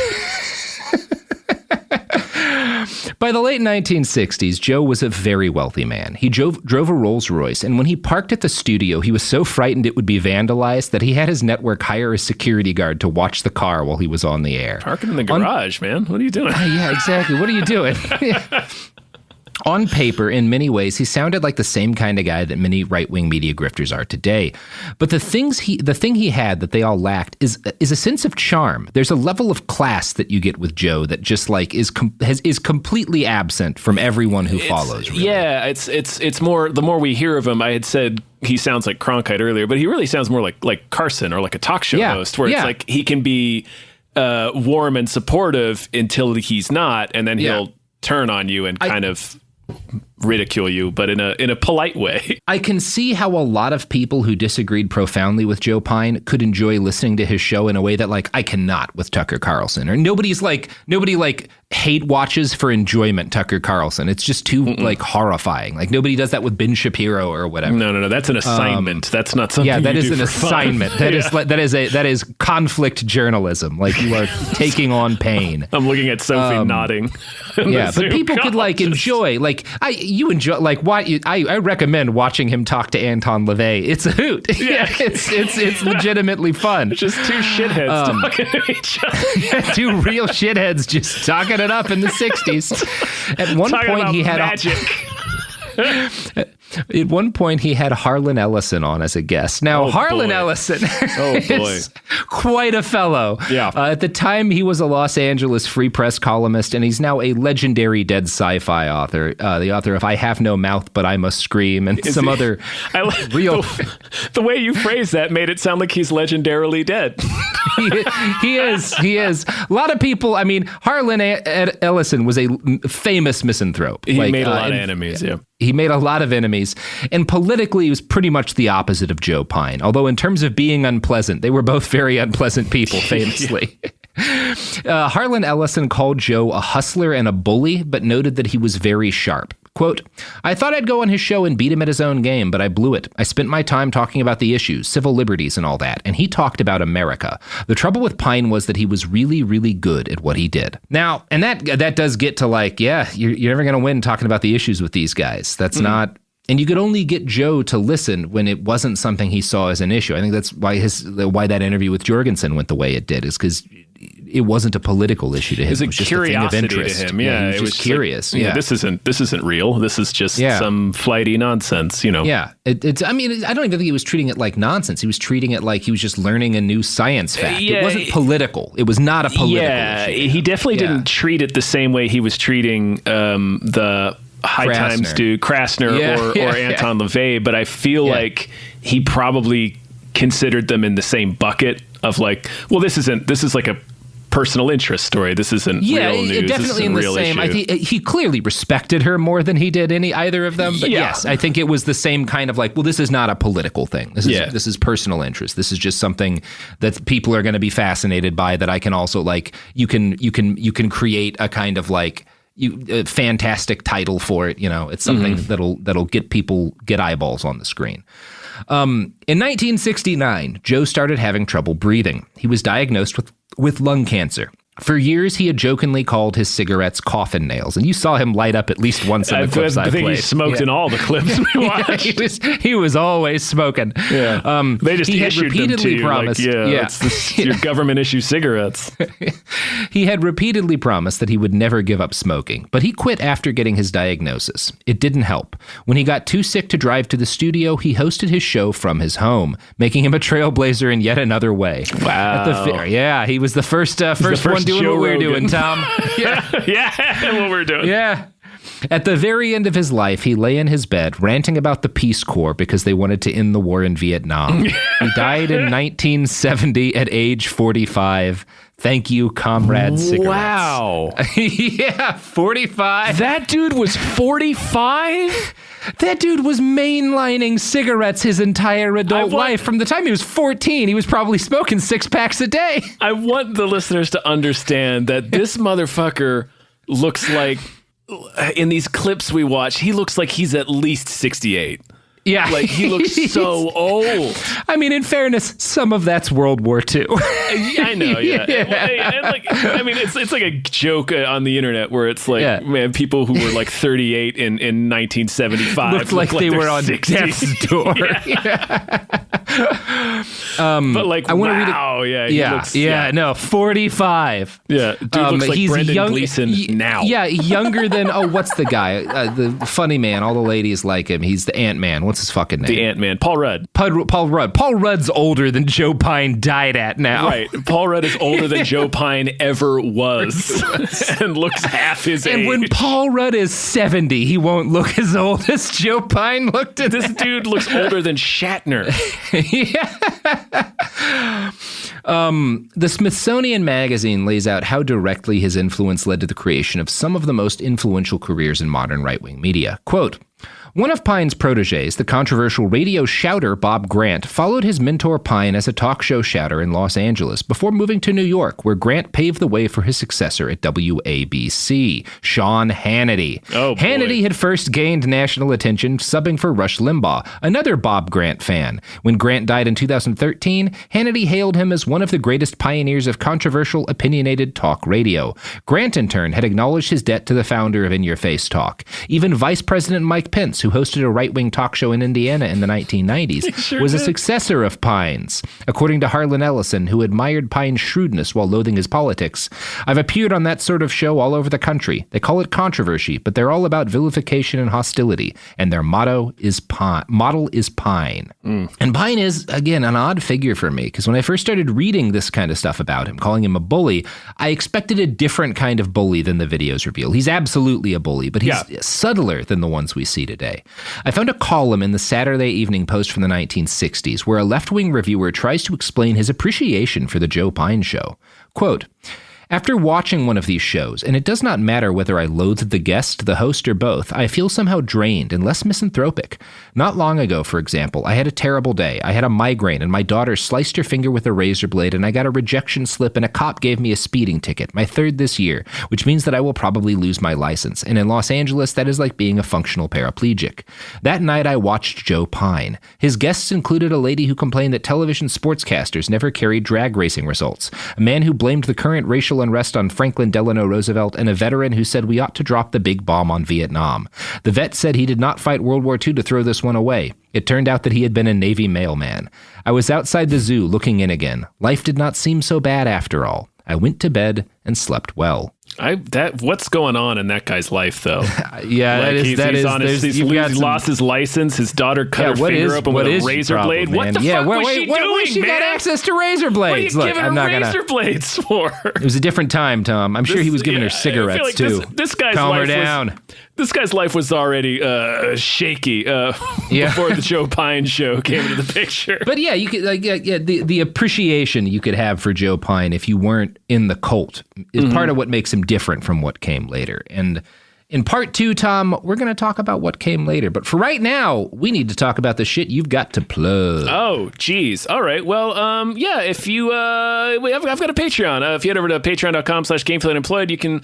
By the late 1960s, Joe was a very wealthy man. He drove a Rolls Royce, and when he parked at the studio, he was so frightened it would be vandalized that he had his network hire a security guard to watch the car while he was on the air. Parking in the garage, man. What are you doing? Yeah, exactly. What are you doing? On paper, in many ways, he sounded like the same kind of guy that many right-wing media grifters are today. But the thing he had that they all lacked is a sense of charm. There's a level of class that you get with Joe that just like is completely absent from everyone who follows. Really. Yeah, it's more. The more we hear of him, I had said he sounds like Cronkite earlier, but he really sounds more like Carson or like a talk show host, where it's like he can be warm and supportive until he's not, and then he'll turn on you and kind of ridicule you, but in a polite way. I can see how a lot of people who disagreed profoundly with Joe Pyne could enjoy listening to his show in a way that like I cannot with Tucker Carlson. Or nobody hate watches for enjoyment Tucker Carlson. It's just too like horrifying. Like nobody does that with Ben Shapiro or whatever. No. That's an assignment. That's not something. Yeah, that is an assignment. That is conflict journalism. Like you are taking on pain. I'm looking at Sophie nodding. Yeah, but people could like enjoy. Like I recommend watching him talk to Anton LaVey. It's a hoot. Yeah, it's legitimately fun. Just two shitheads talking to each other. Two real shitheads just talking it up in the 60s. At one point he had magic. At one point, he had Harlan Ellison on as a guest. Now, Harlan Ellison is quite a fellow. Yeah. At the time, he was a Los Angeles Free Press columnist, and he's now a legendary dead sci-fi author. The author of I Have No Mouth, But I Must Scream, and real... The way you phrased that made it sound like he's legendarily dead. He is. A lot of people, I mean, Harlan Ellison was a famous misanthrope. He made a lot of enemies, yeah. He made a lot of enemies, and politically he was pretty much the opposite of Joe Pyne. Although in terms of being unpleasant, they were both very unpleasant people, famously. Harlan Ellison called Joe a hustler and a bully, but noted that he was very sharp. Quote, I thought I'd go on his show and beat him at his own game, but I blew it. I spent my time talking about the issues, civil liberties and all that, and he talked about America. The trouble with Pyne was that he was really, really good at what he did. Now, and that does get to like, yeah, you're never going to win talking about the issues with these guys. That's not... And you could only get Joe to listen when it wasn't something he saw as an issue. I think that's why that interview with Jorgensen went the way it did, is because it wasn't a political issue to him. It was a just curiosity a thing of interest to him. Yeah, he was just curious. Like, yeah, this isn't real. This is just some flighty nonsense. Yeah, it's. I mean, I don't even think he was treating it like nonsense. He was treating it like he was just learning a new science fact. It wasn't political. It was not a political issue. He definitely didn't treat it the same way he was treating the High Krasner. Times dude, Krasner or Anton LaVey, but I feel like he probably considered them in the same bucket of like, well, this is like a personal interest story. This isn't real news. Definitely in the same. I think he clearly respected her more than he did either of them. But yes, I think it was the same kind of like, well, this is not a political thing. This is personal interest. This is just something that people are going to be fascinated by. That I can also like. You can create a kind of like. A fantastic title for it, it's something that'll get eyeballs on the screen. In 1969, Joe started having trouble breathing. He was diagnosed with lung cancer. For years, he had jokingly called his cigarettes coffin nails, and you saw him light up at least once in the clips I played. I think he smoked in all the clips we watched. He was always smoking. Yeah. They just issued them to you. Promised, it's your government issue cigarettes. He had repeatedly promised that he would never give up smoking, but he quit after getting his diagnosis. It didn't help. When he got too sick to drive to the studio, he hosted his show from his home, making him a trailblazer in yet another way. Wow. He was the first one doing what we're doing, Tom. What we're doing. Yeah. At the very end of his life, he lay in his bed ranting about the Peace Corps because they wanted to end the war in Vietnam. He died in 1970 at age 45. Thank you, Comrade Cigarettes. Wow. 45. That dude was 45? That dude was mainlining cigarettes his entire adult life. From the time he was 14, he was probably smoking 6 packs a day. I want the listeners to understand that this motherfucker looks like, in these clips we watch, he looks like he's at least 68. Yeah. Like, he looks so old. I mean, in fairness, some of that's World War II. I know, yeah. And like, I mean, it's like a joke on the internet where it's like, man, people who were like 38 in 1975 looked like they were on 60. death's door. But like, I want to read it. No, 45. Yeah, dude looks like he's Brendan Gleeson now. Yeah, younger than, what's the guy? The funny man, all the ladies like him. He's the Ant-Man. What's his fucking name? The Ant-Man. Paul Rudd. Paul Rudd. Paul Rudd's older than Joe Pyne died at now. Right. Paul Rudd is older than Joe Pyne ever was. And looks half his age. And when Paul Rudd is 70, he won't look as old as Joe Pyne looked at this dude looks older than Shatner. The Smithsonian Magazine lays out how directly his influence led to the creation of some of the most influential careers in modern right-wing media. Quote, one of Pyne's protégés, the controversial radio shouter Bob Grant, followed his mentor Pyne as a talk show shouter in Los Angeles before moving to New York, where Grant paved the way for his successor at WABC, Sean Hannity. Oh, boy. Hannity had first gained national attention subbing for Rush Limbaugh, another Bob Grant fan. When Grant died in 2013, Hannity hailed him as one of the greatest pioneers of controversial, opinionated talk radio. Grant, in turn, had acknowledged his debt to the founder of In Your Face Talk. Even Vice President Mike Pence, who hosted a right-wing talk show in Indiana in the 1990s, was a successor of Pyne's. According to Harlan Ellison, who admired Pyne's shrewdness while loathing his politics, I've appeared on that sort of show all over the country. They call it controversy, but they're all about vilification and hostility, and their model is Pyne. And Pyne is, again, an odd figure for me, because when I first started reading this kind of stuff about him, calling him a bully, I expected a different kind of bully than the videos reveal. He's absolutely a bully, but he's subtler than the ones we see today. I found a column in the Saturday Evening Post from the 1960s where a left-wing reviewer tries to explain his appreciation for the Joe Pyne show. Quote, after watching one of these shows, and it does not matter whether I loathed the guest, the host, or both, I feel somehow drained and less misanthropic. Not long ago, for example, I had a terrible day. I had a migraine, and my daughter sliced her finger with a razor blade, and I got a rejection slip, and a cop gave me a speeding ticket, my third this year, which means that I will probably lose my license. And in Los Angeles, that is like being a functional paraplegic. That night, I watched Joe Pyne. His guests included a lady who complained that television sportscasters never carried drag racing results, a man who blamed the current racial unrest on Franklin Delano Roosevelt, and a veteran who said we ought to drop the big bomb on Vietnam. The vet said he did not fight World War II to throw this one away. It turned out that he had been a Navy mailman. I was outside the zoo looking in again. Life did not seem so bad after all. I went to bed and slept well. What's going on in that guy's life, though? He lost his license. His daughter cut her finger open with a razor blade. What the fuck was she doing, she man? got access to razor blades. What are you giving her razor blades for? It was a different time, Tom. I'm sure he was giving her cigarettes, too. This guy's Calm life her down. This guy's life was already shaky before the Joe Pyne show came into the picture. But yeah, you could the appreciation you could have for Joe Pyne if you weren't in the cult is part of what makes him different from what came later. And in part 2, Tom, we're going to talk about what came later. But for right now, we need to talk about the shit you've got to plug. Oh, geez. All right. Well, if you, I've got a Patreon. If you head over to patreon.com/gamefulunemployed, you can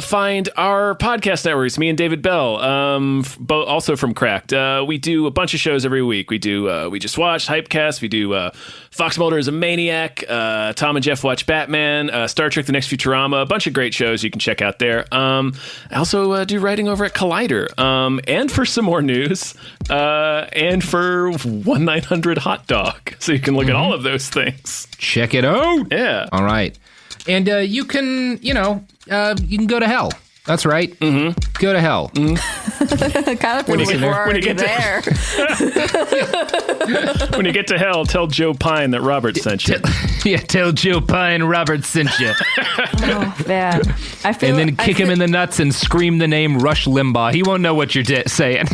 find our podcast networks, me and David Bell, also from Cracked. We do a bunch of shows every week. We do, we just watched Hypecast. We do Fox Mulder is a Maniac. Tom and Jeff watch Batman. Star Trek The Next Futurama. A bunch of great shows you can check out there. I also do writing over at Collider, and for some more news, and for 1-900-HOT-DOG. So you can look at all of those things. Check it out. Yeah. All right. And you can go to hell. That's right. Mm-hmm. Go to hell. Mm-hmm. Kind of feels like we're already there. When you get to hell, tell Joe Pyne that Robert sent you. Tell Joe Pyne Robert sent you. Oh, man. And then kick him in the nuts and scream the name Rush Limbaugh. He won't know what you're saying.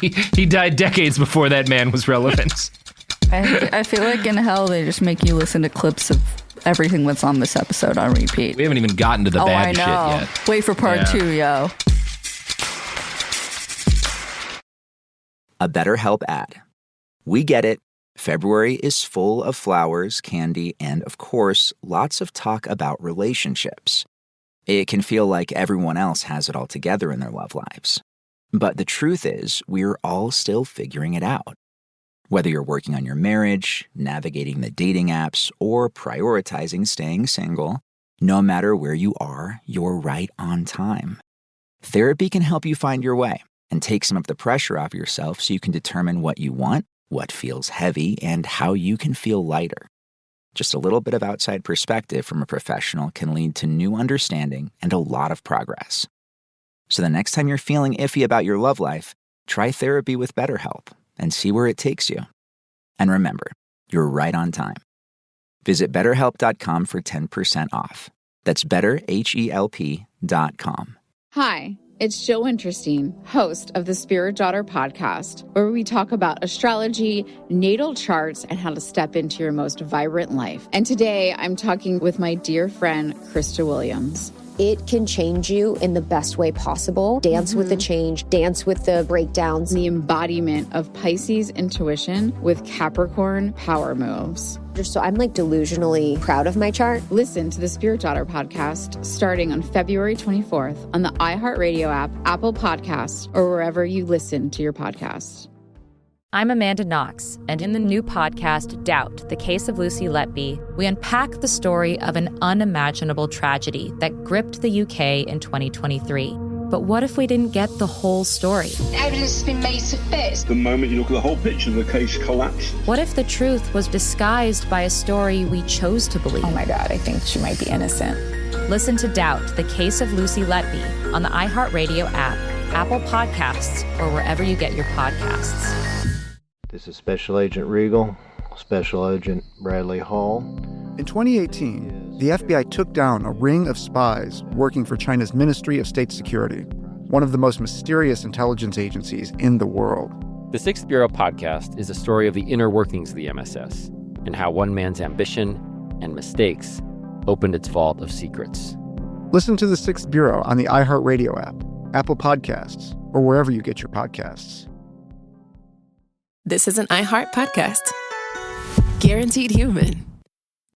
He died decades before that man was relevant. I feel like in hell, they just make you listen to clips of everything that's on this episode on repeat. We haven't even gotten to the bad shit yet. Wait for part 2, yo. A BetterHelp ad. We get it. February is full of flowers, candy, and, of course, lots of talk about relationships. It can feel like everyone else has it all together in their love lives. But the truth is, we're all still figuring it out. Whether you're working on your marriage, navigating the dating apps, or prioritizing staying single, no matter where you are, you're right on time. Therapy can help you find your way and take some of the pressure off yourself so you can determine what you want, what feels heavy, and how you can feel lighter. Just a little bit of outside perspective from a professional can lead to new understanding and a lot of progress. So the next time you're feeling iffy about your love life, try therapy with BetterHelp and see where it takes you. And remember, you're right on time. Visit BetterHelp.com for 10% off. That's BetterHelp.com. Hi, It's Joe Interesting, host of the Spirit Daughter podcast, where we talk about astrology, natal charts, and how to step into your most vibrant life. And today I'm talking with my dear friend, Krista Williams. It can change you in the best way possible. Dance with the change, dance with the breakdowns. The embodiment of Pisces intuition with Capricorn power moves. So I'm like delusionally proud of my chart. Listen to the Spirit Daughter podcast starting on February 24th on the iHeartRadio app, Apple Podcasts, or wherever you listen to your podcasts. I'm Amanda Knox, and in the new podcast, Doubt, the Case of Lucy Letby, we unpack the story of an unimaginable tragedy that gripped the UK in 2023. But what if we didn't get the whole story? Evidence has been made to fit. The moment you look at the whole picture, the case collapsed. What if the truth was disguised by a story we chose to believe? Oh my God, I think she might be innocent. Listen to Doubt, the Case of Lucy Letby on the iHeartRadio app, Apple Podcasts, or wherever you get your podcasts. This is Special Agent Regal, Special Agent Bradley Hall. In 2018, the FBI took down a ring of spies working for China's Ministry of State Security, one of the most mysterious intelligence agencies in the world. The Sixth Bureau podcast is a story of the inner workings of the MSS and how one man's ambition and mistakes opened its vault of secrets. Listen to The Sixth Bureau on the iHeartRadio app, Apple Podcasts, or wherever you get your podcasts. This is an iHeart podcast. Guaranteed Human.